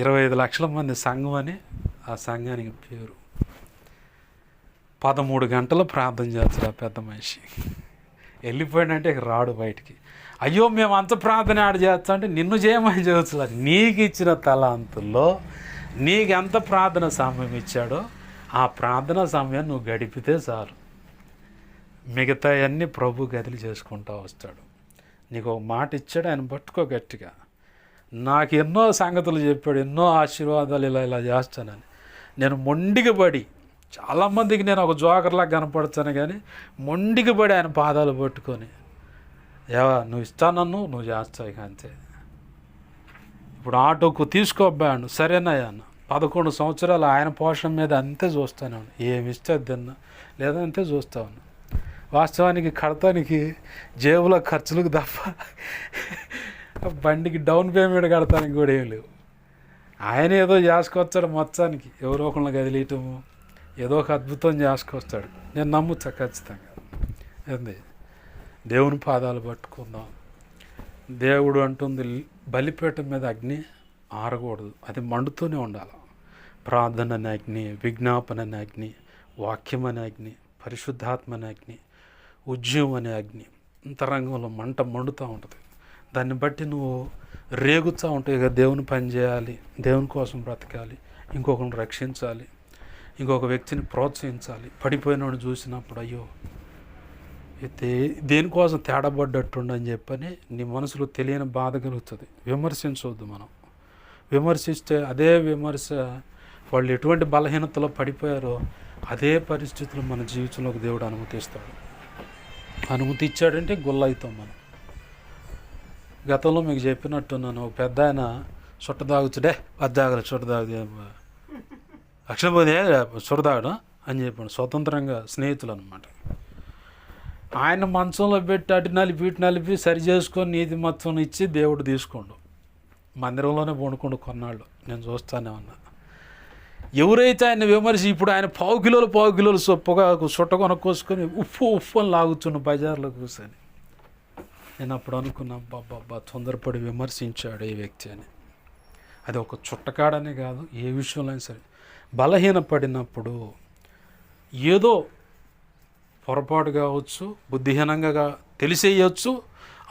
S1: 25 లక్షల మంది సంఘం అని ఆ సంఘానికి పేరు. 13 గంటలు ప్రార్థన చేస్తారు ఆ పెద్ద మనిషి. వెళ్ళిపోయినంటే ఇక రాడు బయటికి. అయ్యో మేము అంత ప్రార్థన ఆడ చేస్తా అంటే నిన్ను చేయమని చేయవచ్చు. నీకు ఇచ్చిన తలాంతుల్లో నీకు ఎంత ప్రార్థన సమయం ఇచ్చాడో ఆ ప్రార్థన సమయం నువ్వు గడిపితే చాలు, మిగతా అన్నీ ప్రభు గదిలి చేసుకుంటూ వస్తాడు. నీకు ఒక మాట ఇచ్చాడు, ఆయన పట్టుకో గట్టిగా. నాకు ఎన్నో సంగతులు చెప్పాడు, ఎన్నో ఆశీర్వాదాలు ఇలా చేస్తానని. నేను మొండికి పడి, చాలామందికి నేను ఒక జోకర్లా కనపడతాను, కానీ మొండికి పడి ఆయన పాదాలు పట్టుకొని, ఏవా నువ్వు ఇస్తానన్ను నువ్వు చేస్తావు ఇక అంతే. ఇప్పుడు ఆటోకు తీసుకోబ్బాను, సరేనయ్యా అన్న. 11 సంవత్సరాలు ఆయన పోషణ మీద అంతే చూస్తాను, ఏమి ఇస్తే తిన్నా లేదా అంతే చూస్తాను. వాస్తవానికి కడతానికి జేబులో ఖర్చులకు తప్ప బండికి డౌన్ పేమెంట్ కడతానికి కూడా ఏం లేవు. ఆయన ఏదో చేసుకొస్తాడు మొత్తానికి, ఎవరో ఒకళ్ళని కదిలియటము, ఏదో ఒక అద్భుతం చేసుకొస్తాడు. నేను నమ్ముతా ఖచ్చితంగా. ఏంది, దేవుని పాదాలు పట్టుకుందాం. దేవుడు అంటుంది బలిపీఠం మీద అగ్ని ఆరకూడదు, అది మండుతూనే ఉండాలి. ప్రార్థన అనే అగ్ని, విజ్ఞాపన అనే అగ్ని, వాక్యం అనే అగ్ని, పరిశుద్ధాత్మ అనే అగ్ని, ఉద్యమం అనే అగ్ని అంతరంగంలో మంట మండుతూ ఉంటుంది. దాన్ని బట్టి నువ్వు రేగుతూ ఉంటావు. ఇక దేవుని పని చేయాలి, దేవుని కోసం బ్రతకాలి, ఇంకొకరిని రక్షించాలి, ఇంకొక వ్యక్తిని ప్రోత్సహించాలి. పడిపోయినోడు చూసినప్పుడు అయ్యో దేనికోసం తేడాపడ్డట్టుండని చెప్పని నీ మనసులో తెలియని బాధ కలుగుతుంది. విమర్శించవద్దు. మనం విమర్శిస్తే అదే విమర్శ వాళ్ళు ఎటువంటి బలహీనతలో పడిపోయారో అదే పరిస్థితులు మన జీవితంలోకి దేవుడు అనుమతిస్తాడు. అనుమతి ఇచ్చాడంటే గుల్ల అవుతాం మనం. గతంలో మీకు చెప్పినట్టున్నాను, ఒక పెద్ద ఆయన చుట్ట తాగుతుడే పద్దాగలు చుట్ట తాగుదే అక్షరపోతే చుట్టదాగడం అని చెప్పాడు. స్వతంత్రంగా స్నేహితులు అనమాట. ఆయన మంచంలో పెట్టి అటు నలిపి ఇటు నలిపి సరి చేసుకొని నీతి మొత్తం ఇచ్చి దేవుడు తీసుకోండు. మందిరంలోనే పండుకోండు కొన్నాళ్ళు. నేను చూస్తానే ఉన్నా. ఎవరైతే ఆయన విమర్శి, ఇప్పుడు ఆయన పావు కిలోలు సొప్పుగా చుట్ట కొనుక్కోసుకొని ఉప్పు అని లాగుతున్న బజార్లో కూర్చొని. నేను అప్పుడు అనుకున్నా, బాబా తొందరపడి విమర్శించాడు ఈ వ్యక్తి అని. అది ఒక చుట్టకాడనే కాదు, ఏ విషయంలో అయినా సరే బలహీనపడినప్పుడు ఏదో పొరపాటు కావచ్చు, బుద్ధిహీనంగా తెలిసేయచ్చు,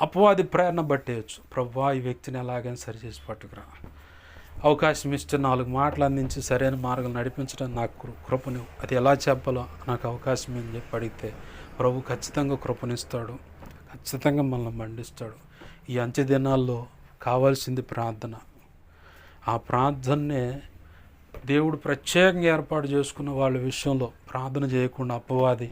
S1: అపవాది ప్రేరణ పట్టేయచ్చు. ప్రభువా ఈ వ్యక్తిని ఎలాగైనా సరిచేసి పట్టుకురా, అవకాశం ఇస్తే 4 మాటలు అందించి సరైన మార్గం నడిపించడం నాకు కృపను, అది ఎలా చెప్పాలో నాకు అవకాశం అని చెప్పి అడిగితే ప్రభు ఖచ్చితంగా కృపనిస్తాడు, ఖచ్చితంగా మనల్ని మండిస్తాడు. ఈ అంచె దినాల్లో కావాల్సింది ప్రార్థన. ఆ ప్రార్థనే దేవుడు ప్రత్యేకంగా ఏర్పాటు చేసుకున్న వాళ్ళ విషయంలో ప్రార్థన చేయకుండా అపవాది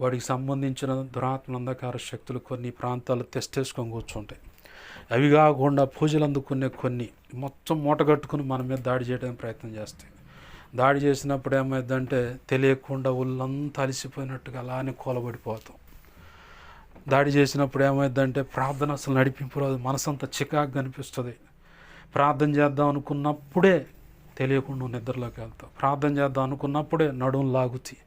S1: వాడికి సంబంధించిన దురాత్మ అంధకార శక్తులు కొన్ని ప్రాంతాలు తెస్తేసుకొని కూర్చుంటాయి. అవి కాకుండా పూజలు అందుకునే కొన్ని మొత్తం మూటగట్టుకుని మన మీద దాడి చేయడానికి ప్రయత్నం చేస్తాయి. దాడి చేసినప్పుడు ఏమైందంటే తెలియకుండా ఒళ్ళంతా అలసిపోయినట్టుగా అలానే కూలబడిపోతాం. దాడి చేసినప్పుడు ఏమైందంటే ప్రార్థన అసలు నడిపింపు రాదు, మనసంతా చికాకు కనిపిస్తుంది. ప్రార్థన చేద్దాం అనుకున్నప్పుడే తెలియకుండా నిద్రలోకి వెళ్తాం. ప్రార్థన చేద్దాం అనుకున్నప్పుడే నడుము లాగుతాయి,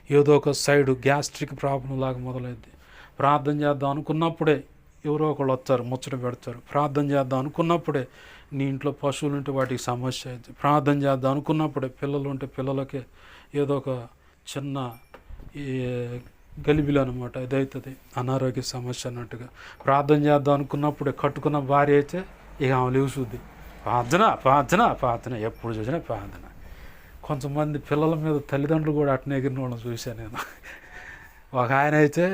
S1: ఏదో ఒక సైడు గ్యాస్ట్రిక్ ప్రాబ్లం లాగా మొదలైంది. ప్రార్థన చేద్దాం అనుకున్నప్పుడే ఎవరో ఒకళ్ళు వస్తారు, ముచ్చట పెడతారు. ప్రార్థన చేద్దాం అనుకున్నప్పుడే నీ ఇంట్లో పశువులు ఉంటే వాటికి సమస్య అవుతుంది. ప్రార్థన చేద్దాం అనుకున్నప్పుడే పిల్లలు ఉంటే పిల్లలకి ఏదో ఒక చిన్న ఈ గలిబిలు అనమాట, ఇదవుతుంది, అనారోగ్య సమస్య అన్నట్టుగా. ప్రార్థన చేద్దాం అనుకున్నప్పుడే కట్టుకున్న భార్య అయితే ఇక ఆమె లేవుస్తుంది, ప్రార్థన ప్రార్థన ప్రార్థన, ఎప్పుడు చూసినా ప్రార్థన. కొంతమంది పిల్లల మీద తల్లిదండ్రులు కూడా అట్నే ఎగిరిన వాళ్ళని చూశాను నేను. ఒక ఆయన అయితే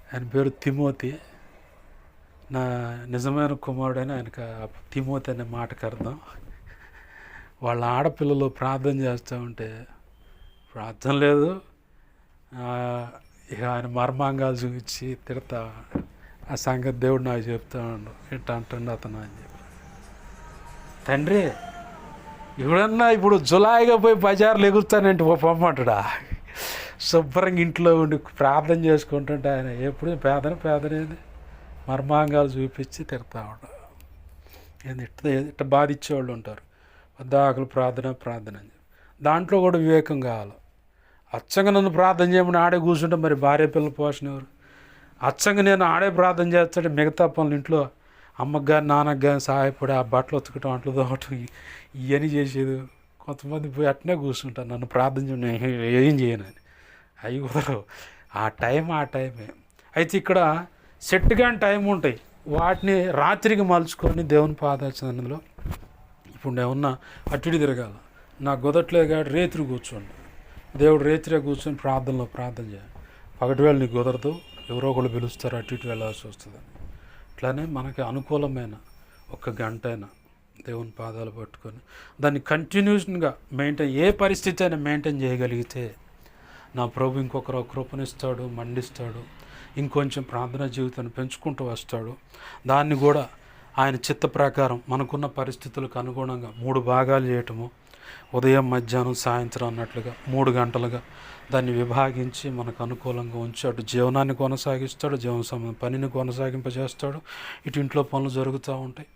S1: ఆయన పేరు తిమోతి, నా నిజమైన కుమారుడైన ఆయనకు తిమోతి అనే మాటకు అర్థం. వాళ్ళ ఆడపిల్లలు ప్రార్థన చేస్తూ ఉంటే ప్రార్థన లేదు, ఇక ఆయన మర్మాంగాలు చూపించి తిడతా, ఆ సంగతి దేవుడు నాకు చెప్తా ఉండు, ఇట్లా అంటుండు అతను అని చెప్పి. తండ్రి ఇప్పుడన్నా ఇప్పుడు జులాయిగా పోయి బజార్లు ఎగురుతానంటే ఓ పొమ్మంటాడా? శుభ్రంగా ఇంట్లో ఉండి ప్రార్థన చేసుకుంటుంటే ఆయన ఎప్పుడు పేదనేది మర్మాంగాలు చూపించి తిడతా ఉంటాడు. ఇట్ట బాధించేవాళ్ళు ఉంటారు, వద్దాకలు ప్రార్థన అని చెప్పి. దాంట్లో కూడా వివేకం కావాలి. అచ్చంగా నన్ను ప్రార్థన చేయమని ఆడే కూర్చుంటే మరి భార్య పిల్లల పోషణ ఎవరు? అచ్చంగా నేను ఆడే ప్రార్థన చేస్తాడు, మిగతా పనులు ఇంట్లో అమ్మకి కానీ నాన్నకి కానీ సహాయపడి ఆ బట్టలు ఉతకటం, అంట్లు తోమటం ఇవన్నీ చేసేది. కొంతమంది పోయి అట్నే కూర్చుంటారు, నన్ను ప్రార్థన ఏం చేయనని. అవి కుదరవు. ఆ టైమే. అయితే ఇక్కడ సెట్ కాని టైం ఉంటాయి, వాటిని రాత్రికి మలుచుకొని దేవుని పాదాచరణలో ఇప్పుడు ఏమన్నా అటు తిరగాల, నాకు కుదరట్లేదు కాబట్టి రేత్రి కూర్చోండి, దేవుడు రేత్రే కూర్చొని ప్రార్థన చేయాలి. పగటి వేళ నీకు కుదరదు, ఎవరో ఒకళ్ళు పిలుస్తారు, అటు ఇటు వెళ్ళాల్సి వస్తుందని. అట్లానే మనకి అనుకూలమైన ఒక గంట అయినా దేవుని పాదాలు పట్టుకొని దాన్ని కంటిన్యూషన్గా ఏ పరిస్థితి అయినా మెయింటైన్ చేయగలిగితే నా ప్రభు ఇంకొకరు కృపనిస్తాడు, మండిస్తాడు, ఇంకొంచెం ప్రార్థనా జీవితాన్ని పెంచుకుంటూ వస్తాడు. దాన్ని కూడా ఆయన చిత్త ప్రకారం మనకున్న పరిస్థితులకు అనుగుణంగా 3 భాగాలు చేయటము, ఉదయం మధ్యాహ్నం సాయంత్రం అన్నట్లుగా 3 గంటలుగా దాన్ని విభాగించి మనకు అనుకూలంగా ఉంచి అటు జీవనాన్ని కొనసాగిస్తాడు, పనిని కొనసాగింపజేస్తాడు, ఇటు ఇంట్లో పనులు జరుగుతూ ఉంటాయి.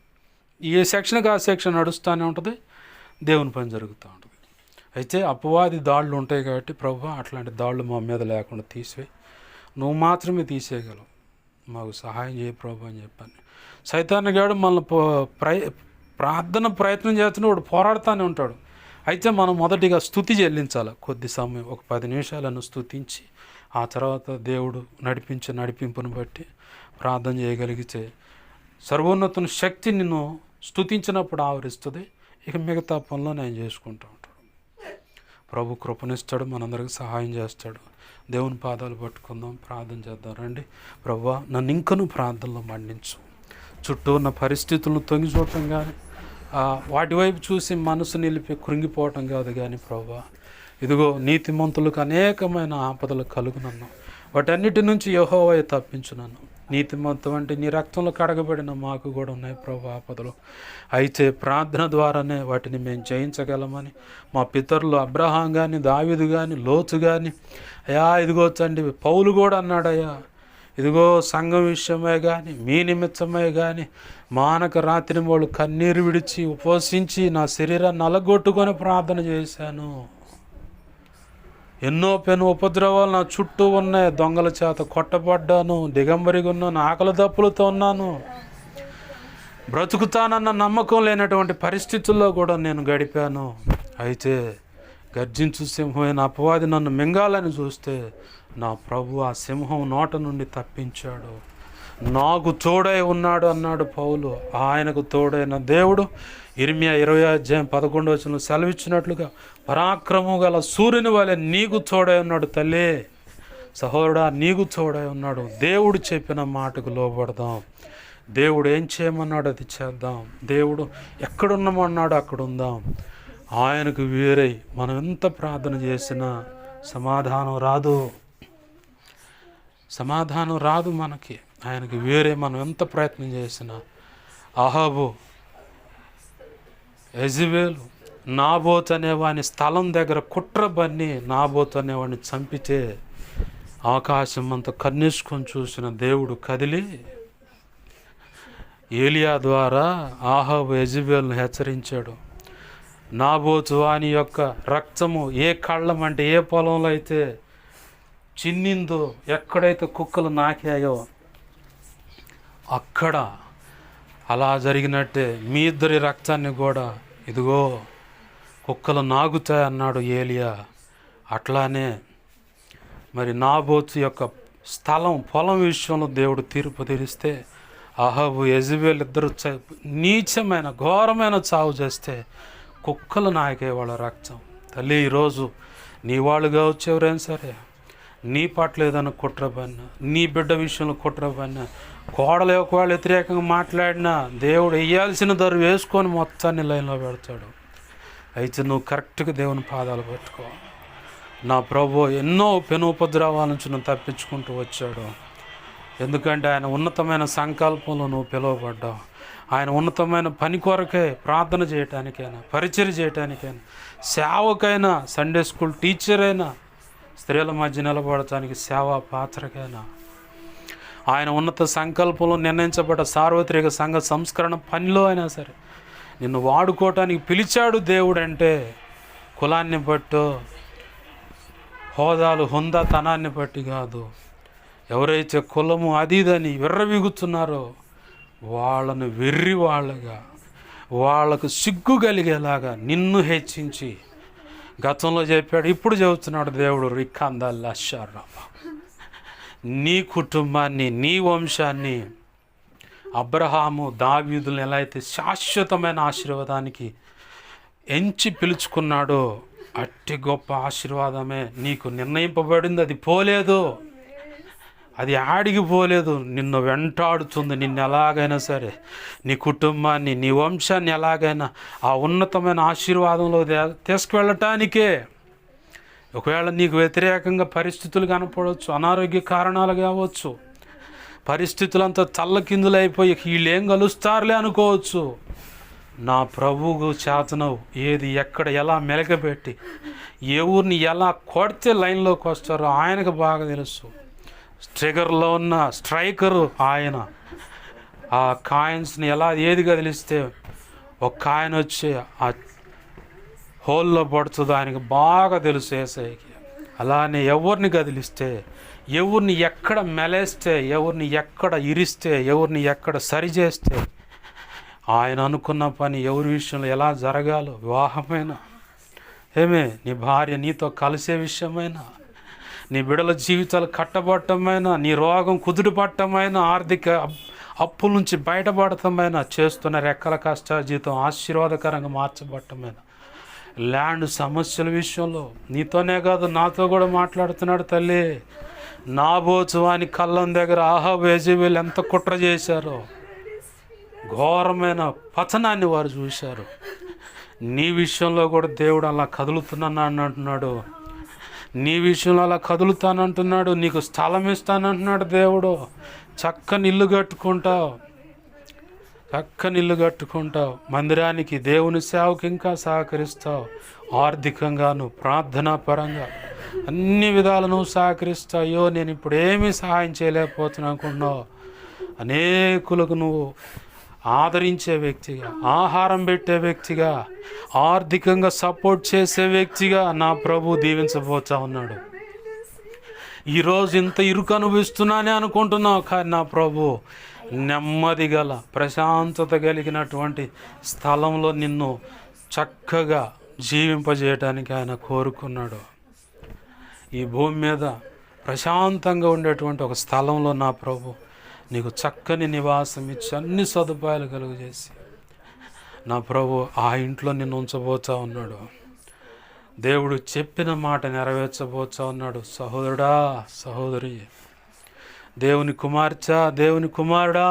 S1: ఏ సెక్షన్కి ఆ సెక్షన్ నడుస్తూనే ఉంటుంది, దేవుని పని జరుగుతూ ఉంటుంది. అయితే అపవాది దాడులు ఉంటాయి కాబట్టి ప్రభువా అట్లాంటి దాడులు మా మీద లేకుండా తీసివేయి, నువ్వు మాత్రమే తీసేయగలవు, మాకు సహాయం చేయ ప్రభు అని చెప్పాను. సైతాన్ గాడు మనల్ని ప్రయత్నం చేస్తున్న వాడు పోరాడుతూనే ఉంటాడు. అయితే మనం మొదటిగా స్తుతి చెల్లించాలి. కొద్ది సమయం ఒక 10 నిమిషాలను స్తుతించి ఆ తర్వాత దేవుడు నడిపింపును బట్టి ప్రార్థన చేయగలిగితే సర్వోన్నతుని శక్తి నిన్ను స్తుతించినప్పుడు ఆవరిస్తుంది. ఇక మిగతా పనులు నేను చేసుకుంటూ ఉంటాడు. ప్రభు కృపనిస్తాడు, మనందరికీ సహాయం చేస్తాడు. దేవుని పాదాలు పట్టుకుందాం, ప్రార్థన చేద్దాం. రండి. ప్రభువా నన్ను ఇంకనూ ప్రార్థనలో మండించు. చుట్టూ ఉన్న పరిస్థితులను తొంగి చూడటం కానీ వాటి వైపు చూసి మనసు నిలిపి కృంగిపోవటం కాదు కానీ ప్రభువా ఇదిగో నీతిమంతులకు అనేకమైన ఆపదలు కలుగునన్ను, వాటన్నిటి నుంచి యెహోవాయే తప్పించునన్ను. నీతిమంతం అంటే నీ రక్తంలో కడగబడిన మాకు కూడా ఉన్నాయి ప్రభు ఆపదలు. అయితే ప్రార్థన ద్వారానే వాటిని మేము జయించగలమని మా పితరులు అబ్రహాం కానీ, దావీదు కానీ, లోతు కానీ, అయ్యా ఇదిగో తండ్రి పౌలు కూడా అన్నాడయ్యా, ఇదిగో సంఘం విషయమే కానీ మీ నిమిత్తమే కానీ మానక రాత్రి వాళ్ళు కన్నీరు విడిచి ఉపవసించి నా శరీరాన్ని నలగొట్టుకొని ప్రార్థన చేశాను. ఎన్నో పెను ఉపద్రవాలు నా చుట్టూ ఉన్నాయి, దొంగల చేత కొట్టబడ్డాను, దిగంబరిగా ఉన్నాను, ఆకలి దప్పులతో ఉన్నాను, బ్రతుకుతానన్న నమ్మకం లేనటువంటి పరిస్థితుల్లో కూడా నేను గడిపాను. అయితే గర్జించు సింహమైన అపవాది నన్ను మింగాలని చూస్తే నా ప్రభు ఆ సింహం నోట నుండి తప్పించాడు. నాకు తోడై ఉన్నాడు అన్నాడు పౌలు. ఆయనకు తోడైన దేవుడు ఇర్మియా 20:11 సెలవిచ్చినట్లుగా పరాక్రమం గల సూర్యుని వలె నీకు తోడై ఉన్నాడు. తల్లి సహోదరుడా నీకు తోడై ఉన్నాడు. దేవుడు చెప్పిన మాటకు లోబడదాం. దేవుడు ఏం చేయమన్నాడు అది చేద్దాం. దేవుడు ఎక్కడున్నామన్నాడు అక్కడ ఉందాం. ఆయనకు వేరై మనం ఎంత ప్రార్థన చేసినా సమాధానం రాదు మనకి. ఆయనకు వేరే మనం ఎంత ప్రయత్నం చేసినా. అహాబు, యెజబెలు నాబోతు అనేవాని స్థలం దగ్గర కుట్ర బన్ని నాబోతు అనేవాడిని చంపితే ఆకాశం అంతా కన్నేసుకొని చూసిన దేవుడు కదిలి ఏలియా ద్వారా అహాబు యెజబెలును హెచ్చరించాడు. నాబోతు వాని యొక్క రక్తము ఏ కళ్ళం అంటే ఏ పొలంలో అయితే చిన్నిందో, ఎక్కడైతే కుక్కలు నాకాయో అక్కడ అలా జరిగినట్టే మీ ఇద్దరి రక్తాన్ని కూడా ఇదిగో కుక్కలు నాగుతాయి అన్నాడు ఏలియా. అట్లానే మరి నాబోతు యొక్క పొలం విషయంలో దేవుడు తీర్పు తీరిస్తే అహాబు యెజబెలు ఇద్దరు నీచమైన ఘోరమైన చావు చేస్తే కుక్కలు నాకే వాళ్ళ రక్తం. తల్లి ఈరోజు నీ వాళ్ళు కావచ్చు ఎవరైనా సరే, నీ పట్ల ఏదైనా కుట్రబడినా, నీ బిడ్డ విషయంలో కుట్రబడినా, కోడలు ఒకవేళ వ్యతిరేకంగా మాట్లాడినా దేవుడు వేయాల్సిన ధర వేసుకొని మొత్తాన్ని లైన్లో పెడతాడు. అయితే నువ్వు కరెక్ట్గా దేవుని పాదాలు పెట్టుకో. నా ప్రభు ఎన్నో పెనుపద్రవాల నుంచి నువ్వు తప్పించుకుంటూ వచ్చాడు. ఎందుకంటే ఆయన ఉన్నతమైన సంకల్పంలో నువ్వు పిలువబడ్డావు. ఆయన ఉన్నతమైన పని కొరకే ప్రార్థన చేయటానికైనా, పరిచర్య చేయటానికైనా, సేవకైనా, సండే స్కూల్ టీచర్ అయినా, స్త్రీల మధ్య నిలబడటానికి సేవా పాత్రకైనా, ఆయన ఉన్నత సంకల్పంలో నిర్ణయించబడ్డ సార్వత్రిక సంఘ సంస్కరణ పనిలో అయినా సరే నిన్ను వాడుకోవటానికి పిలిచాడు దేవుడు. అంటే కులాన్ని బట్టో హోదాతనాన్ని బట్టి కాదు, ఎవరైతే కులము అది ఇదని విర్రవీగుతున్నారో వాళ్ళను వెర్రి వాళ్ళగా, వాళ్ళకు సిగ్గు కలిగేలాగా నిన్ను హెచ్చించి, గతంలో చెప్పాడు ఇప్పుడు చెబుతున్నాడు దేవుడు, రిక్కందల్లా షర్రమ, నీ కుటుంబాన్ని, నీ వంశాన్ని అబ్రహాము దావీదులను ఎలా అయితే శాశ్వతమైన ఆశీర్వాదానికి ఎంచి పిలుచుకున్నాడో అట్టి గొప్ప ఆశీర్వాదమే నీకు నిర్ణయింపబడింది. అది పోలేదు, అది ఆడికి పోలేదు, నిన్ను వెంటాడుతుంది. నిన్ను ఎలాగైనా సరే, నీ కుటుంబాన్ని, నీ వంశాన్ని ఎలాగైనా ఆ ఉన్నతమైన ఆశీర్వాదంలో తీసుకువెళ్ళటానికే. ఒకవేళ నీకు వ్యతిరేకంగా పరిస్థితులు కనపడవచ్చు, అనారోగ్య కారణాలు కావచ్చు, పరిస్థితులంతా తల్లకిందులైపోయి వీళ్ళేం కలుస్తారులే అనుకోవచ్చు. నా ప్రభువు చేతనవు ఏది ఎక్కడ ఎలా మెలగబెట్టి ఏ ఊరిని ఎలా కొడితే లైన్లోకి వస్తారో ఆయనకు బాగా తెలుసు. ట్రిగర్లో ఉన్న స్ట్రైకరు ఆయన. ఆ కాయిన్స్ని ఎలా ఏది కదిలిస్తే ఒక కాయిన్ వచ్చి ఆ హోల్లో పడుతుందో ఆయనకు బాగా తెలుసు యేసయ్యకి. అలానే ఎవరిని కదిలిస్తే, ఎవరిని ఎక్కడ మెలేస్తే, ఎవరిని ఎక్కడ ఇరిస్తే, ఎవరిని ఎక్కడ సరిచేస్తే ఆయన అనుకున్న పని ఎవరి విషయంలో ఎలా జరగాలో, వివాహమైనా, నీ భార్య నీతో కలిసే విషయమైనా, నీ బిడ్డల జీవితాలు కట్టబడటమైనా, నీ రోగం కుదుటపడటమైనా, ఆర్థిక అప్పుల నుంచి బయటపడటమైనా, చేస్తున్న రెక్కల కష్టార్జితం ఆశీర్వాదకరంగా మార్చబడటమైనా, ల్యాండ్ సమస్యల విషయంలో నీతోనే కాదు నాతో కూడా మాట్లాడుతున్నాడు తల్లి. నాబోతు వాని కళ్ళం దగ్గర ఆహాబు యెజెబెలు ఎంత కుట్ర చేశారో, ఘోరమైన పతనాన్ని వారు చూశారు. నీ విషయంలో కూడా దేవుడు అలా కదులుతున్నాను అంటున్నాడు. నీ విషయంలో అలా కదులుతానంటున్నాడు. నీకు స్థలం ఇస్తానంటున్నాడు దేవుడు. చక్కని ఇల్లు కట్టుకుంటావు, చక్కని ఇల్లు కట్టుకుంటావు, మందిరానికి దేవుని సేవకు ఇంకా సహకరిస్తావు, ఆర్థికంగాను ప్రార్థనా పరంగా అన్ని విధాలు నువ్వు సహకరిస్తావు. అయ్యో నేను ఇప్పుడు ఏమీ సహాయం చేయలేకపోతున్నా అనుకుంటున్నావు. అనేకులకు నువ్వు ఆదరించే వ్యక్తిగా, ఆహారం పెట్టే వ్యక్తిగా, ఆర్థికంగా సపోర్ట్ చేసే వ్యక్తిగా నా ప్రభు దీవించబోతా ఉన్నాడు. ఈరోజు ఇంత ఇరుకు అనుభవిస్తున్నానే అనుకుంటున్నావు, కానీ నా ప్రభు నెమ్మది గల ప్రశాంతత కలిగినటువంటి స్థలంలో నిన్ను చక్కగా జీవింపజేయడానికి ఆయన కోరుకున్నాడు. ఈ భూమి మీద ప్రశాంతంగా ఉండేటువంటి ఒక స్థలంలో నా ప్రభు నీకు చక్కని నివాసం ఇచ్చి అన్ని సదుపాయాలు కలుగజేసి నా ప్రభు ఆ ఇంట్లో నిన్ను ఉంచబోతా ఉన్నాడు. దేవుడు చెప్పిన మాట నెరవేర్చబోతా ఉన్నాడు. సహోదరుడా, సహోదరి, దేవుని కుమార్తె, దేవుని కుమారుడా,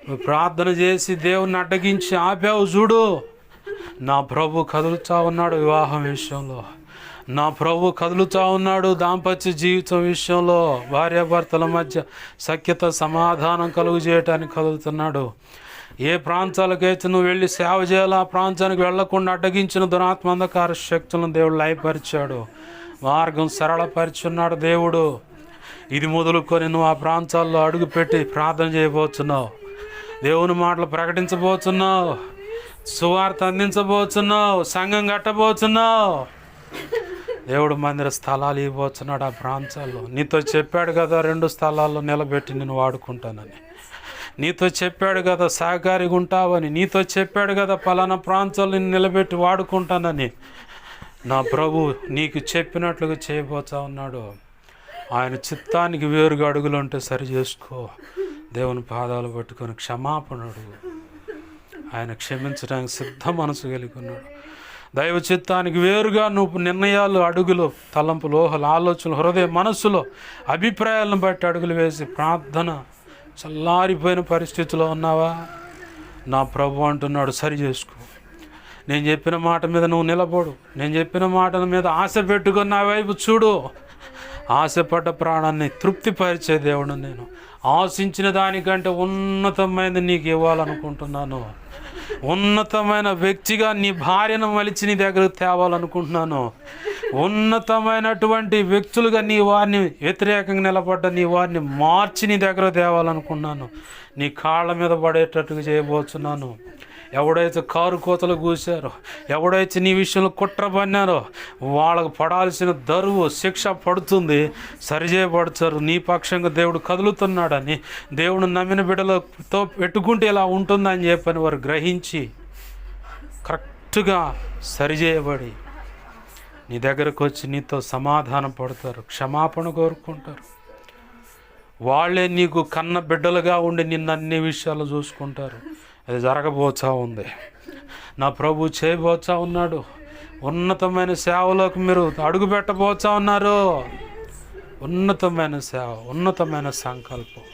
S1: నువ్వు ప్రార్థన చేసి దేవుని అడ్డగించి ఆపావు చూడు, నా ప్రభు కదులుతా ఉన్నాడు. వివాహం విషయంలో నా ప్రభు కదులుతూ ఉన్నాడు. దాంపత్య జీవితం విషయంలో భార్యాభర్తల మధ్య సఖ్యత సమాధానం కలుగు చేయటానికి కదులుతున్నాడు. ఏ ప్రాంతాలకైతే నువ్వు వెళ్ళి సేవ చేయాలో ఆ ప్రాంతానికి వెళ్లకుండా అడ్డగించిన దురాత్మ అంధకార శక్తులను దేవుడు లయపరిచాడు, మార్గం సరళపరిచున్నాడు దేవుడు. ఇది మొదలుకొని నువ్వు ఆ ప్రాంతాల్లో అడుగుపెట్టి ప్రార్థన చేయబోతున్నావు, దేవుని మాటలు ప్రకటించబోతున్నావు, సువార్త అందించబోతున్నావు, సంఘం కట్టబోతున్నావు. దేవుడు మందిర స్థలాలు ఇవ్వబోతున్నాడు ఆ ప్రాంతాల్లో. నీతో చెప్పాడు కదా 2 స్థలాల్లో నిలబెట్టి నేను వాడుకుంటానని, నీతో చెప్పాడు కదా సహకారిగా ఉంటావని, నీతో చెప్పాడు కదా పలానా ప్రాంతాల్లో నేను నిలబెట్టి వాడుకుంటానని. నా ప్రభు నీకు చెప్పినట్లుగా చేయబోతా ఉన్నాడు. ఆయన చిత్తానికి వేరుగా అడుగులు ఉంటే సరి చేసుకో, దేవుని పాదాలు పట్టుకొని క్షమాపణ అడుగు. ఆయన క్షమించడానికి సిద్ధ మనసు కలిగి ఉన్నాడు. దైవ చిత్తానికి వేరుగా నువ్వు నిర్ణయాలు, అడుగులు, తలంపులు, ఊహలు, ఆలోచనలు, హృదయ మనస్సులో అభిప్రాయాలను బట్టి అడుగులు వేసి ప్రార్థన చల్లారిపోయిన పరిస్థితిలో ఉన్నావా? నా ప్రభు అంటున్నాడు సరి చేసుకో. నేను చెప్పిన మాట మీద నువ్వు నిలబడు. నేను చెప్పిన మాట మీద ఆశ పెట్టుకొని నా వైపు చూడు. ఆశపడ్డ ప్రాణాన్ని తృప్తిపరిచే దేవుడు నేను. ఆశించిన దానికంటే ఉన్నతమైనది నీకు ఇవ్వాలనుకుంటున్నాను. ఉన్నతమైన వ్యక్తిగా నీ భార్యను మలిచి నీ దగ్గరకు తేవాలనుకుంటున్నాను. ఉన్నతమైనటువంటి వ్యక్తులుగా నీ వారిని వ్యతిరేకంగా నిలబడ్డ నీ వారిని మార్చి నీ దగ్గర తేవాలనుకున్నాను. నీ కాళ్ళ మీద పడేటట్టుగా చేయబోతున్నాను. ఎవడైతే కారు కోతలు కూశారో, ఎవడైతే నీ విషయంలో కుట్ర పన్నారో వాళ్ళకు పడాల్సిన దరువు శిక్ష పడుతుంది, సరిచేయబడతారు. నీ పక్షంగా దేవుడు కదులుతున్నాడని, దేవుడు నమ్మిన బిడ్డలతో పెట్టుకుంటే ఇలా ఉంటుందని చెప్పని వారు గ్రహించి కరెక్ట్గా సరిచేయబడి నీ దగ్గరకు వచ్చి నీతో సమాధానం పడతారు, క్షమాపణ కోరుకుంటారు. వాళ్ళే నీకు కన్న బిడ్డలుగా ఉండి నిన్ను అన్ని విషయాలు చూసుకుంటారు. అది జరగబోచా ఉంది. నా ప్రభు చేయబోచా ఉన్నాడు. ఉన్నతమైన సేవలోకి మీరు అడుగు పెట్టబోచా ఉన్నారు. ఉన్నతమైన సేవ, ఉన్నతమైన సంకల్పం.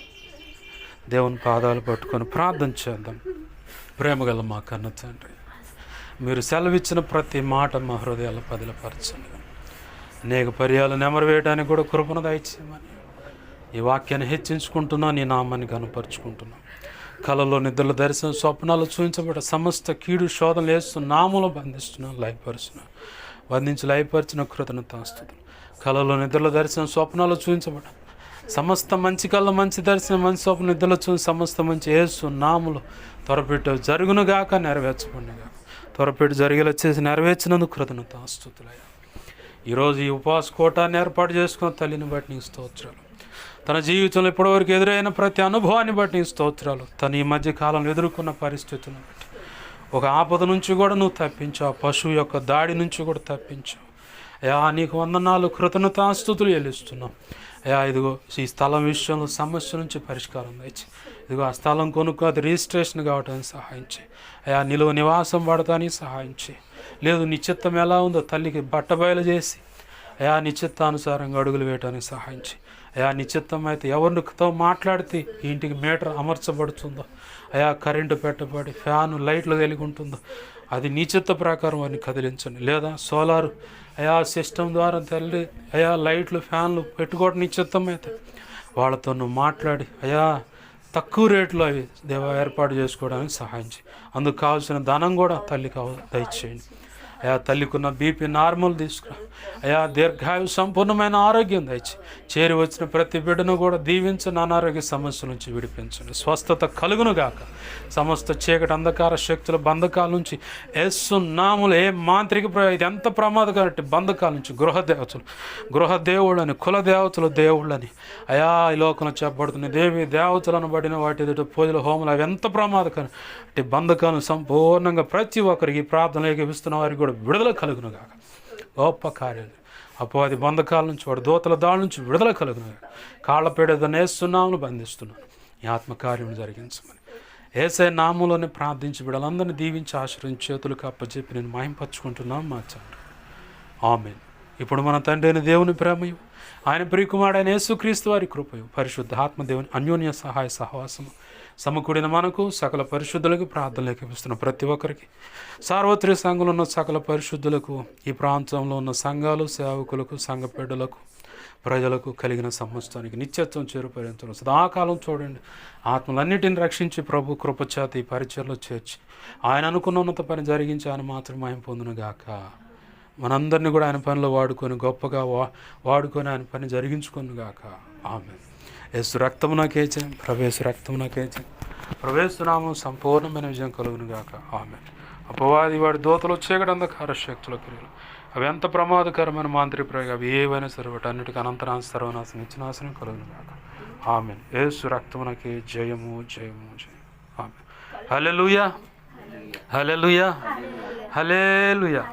S1: దేవుని పాదాలు పట్టుకొని ప్రార్థన చేద్దాం. ప్రేమగల మా కన్న తండ్రి, మీరు సెలవిచ్చిన ప్రతి మాట మా హృదయాలు పదిలపరచండి. అనేక పర్యాలు నెమరు వేయడానికి కూడా కృపను దయచేయమని ఈ వాక్యాన్ని హెచ్చించుకుంటున్నా, నీ నామాన్ని కనపరుచుకుంటున్నాం. కళలో, నిద్రలో, దర్శనం, స్వప్నాలు చూపించబడ్డ సమస్త కీడు శోధనలు వేస్తూ నామలో బంధిస్తున్నాను, లయపరుస్తున్నాను. బంధించి లయపరిచిన కృతజ్ఞతాస్తుతులు. కళలో, నిద్రలో, దర్శనం, స్వప్నాలు చూపించబడ్డ సమస్త మంచి కళ్ళ, మంచి దర్శనం, మంచి స్వప్న, నిద్రలో చూసి సమస్త మంచి యేసు నామలు త్వరపెట్టు జరుగునుగాక, నెరవేర్చబడినగాక. త్వరపెట్టి జరిగేలా చేసి నెరవేర్చినందుకు కృతజ్ఞతాస్తుతులయ్యా. ఈరోజు ఈ ఉపవాస కూటాన్ని ఏర్పాటు చేసుకున్న తల్లిని బట్టి నీకు స్తోత్రాలు. తన జీవితంలో ఇప్పటివరకు ఎదురైన ప్రతి అనుభవాన్ని బట్టి నీకు స్తోత్రాలు. తను ఈ మధ్య కాలంలో ఎదుర్కొన్న పరిస్థితులను బట్టి ఒక ఆపద నుంచి కూడా నువ్వు తప్పించావు, పశువు యొక్క దాడి నుంచి కూడా తప్పించావు. అయ్యా నీకు వందనాలు, కృతజ్ఞతాస్తుతులు చెల్లిస్తున్నాం. అయ్యా ఇదిగో ఈ స్థలం విషయంలో సమస్య నుంచి పరిష్కారం తెచ్చి, ఇదిగో ఆ స్థలం కొనుక్కో, అది రిజిస్ట్రేషన్ కావడానికి సహాయం చేయి. అయ్యా నిలువ నివాసం పడతానికి సహాయం చేయి. లేదు నీ చిత్తం ఎలా ఉందో తల్లికి బట్టబయలు చేసి అయా నీ చిత్తానుసారంగా అడుగులు వేయడానికి సహాయం చేయి. అయా నీ చిత్తం అయితే ఎవరితో మాట్లాడితే ఇంటికి మీటర్ అమర్చబడుతుందో, అయా కరెంటు పెట్టబడి ఫ్యాను లైట్లు కలిగి ఉంటుందో అది నీ చిత్త ప్రకారం వారిని కదిలించండి. లేదా సోలారు అయా సిస్టమ్ ద్వారా తల్లి అయా లైట్లు ఫ్యాన్లు పెట్టుకోవడం నీ చిత్తం అయితే వాళ్ళతో నువ్వు మాట్లాడి అయా తక్కువ రేట్లో అవి ఏర్పాటు చేసుకోవడానికి సహాయం చేయి. అందుకు కావాల్సిన ధనం కూడా తల్లికి దయచేయండి. అయా తల్లికున్న బీపీ నార్మల్ తీసుకురా. అయా దీర్ఘాయు సంపూర్ణమైన ఆరోగ్యం దయచి చేరి వచ్చిన ప్రతి బిడ్డను కూడా దీవించని అనారోగ్య సమస్యల నుంచి విడిపించండి. స్వస్థత కలుగును గాక. సమస్త చీకటి అంధకార శక్తుల బంధకాల నుంచి యేసు నామములో ఏ మాంత్రిక ఇది ఎంత ప్రమాదకరమైన బంధకాల నుంచి గృహ దేవుళ్ళని కుల దేవతలు దేవుళ్ళని అయా ఈ లోకంలో చెప్పబడుతున్న దేవి దేవతలను బడిన వాటి ఎదుట పూజల హోములు అవి ఎంత ప్రమాదకరం అట్టి బంధకాలను సంపూర్ణంగా ప్రతి ఒక్కరికి ప్రార్థన ఏకీపిస్తున్న వారికి కూడా విడుదల కలుగును గాక. గొప్ప కార్యాలు అపవాది బంధకాల నుంచి వాడు దూతల దాడి నుంచి విడుదల కలుగును గాక. కాళ్ళ పేడదని యేసునామములో బంధిస్తున్నాను. ఈ ఆత్మకార్యం జరిగించమని యేసయ్య నామములోనే ప్రార్థించి బిడ్డలందరినీ దీవించి ఆశ్రయించి చేతులకు అప్పచెప్పి నేను మహింపరచుకుంటున్నాను మా తండ్రి. ఆమేన్. ఇప్పుడు మన తండ్రి అయిన దేవుని ప్రేమయు, ఆయన ప్రియకుమారుడైన యేసుక్రీస్తు వారి కృపయు, పరిశుద్ధ ఆత్మదేవుని అన్యోన్య సహాయ సహవాసము సమకూడిన మనకు సకల పరిశుద్ధులకు ప్రార్థనలు ఏకీపిస్తున్న ప్రతి ఒక్కరికి, సార్వత్రిక సంఘంలో ఉన్న సకల పరిశుద్ధులకు, ఈ ప్రాంతంలో ఉన్న సంఘాలు, సేవకులకు, సంఘ పెద్దలకు, ప్రజలకు కలిగిన సమస్తానికి నిత్యత్వం చేరుపర్యంతరం సదాకాలం చూడండి. ఆత్మలన్నిటిని రక్షించి ప్రభు కృపచేత ఈ పరిచయలో చేర్చి ఆయన అనుకున్న ఉన్నత పని జరిగించి ఆయన మాత్రం మహిమ పొందునుగాక. మనందరినీ కూడా ఆయన పనిలో వాడుకొని గొప్పగా వాడుకొని ఆయన పని జరిగించుకొనుగాక. ఆమేన్. యేసు రక్తము నాకేచే, ప్రవేశ రక్తము నాకేచే, ప్రవేశనామం సంపూర్ణమైన విజయం కలుగునుగాక. ఆమేన్. అపవాది వాడి దోతలు చీకటి అంధకార శక్తుల క్రియలు అవి ఎంత ప్రమాదకరమైన మాంత్రిక ప్రయోగం అవి ఏవైనా సరే వాటి అన్నిటికీ అనంతరాశ సర్వనాశనం నిత్యనాశనం కలుగునుగాక. ఆమేన్. యేసు రక్తము నాకే జయము జయము జయం. ఆమేన్. హల్లెలూయా, హల్లెలూయా, హల్లెలూయా.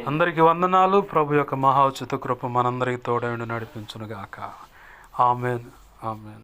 S1: అందరికీ వందనాలు. ప్రభు యొక్క మహోచిత కృప మనందరికీ తోడైండి నడిపించునుగాక. ఆమేన్, ఆమేన్.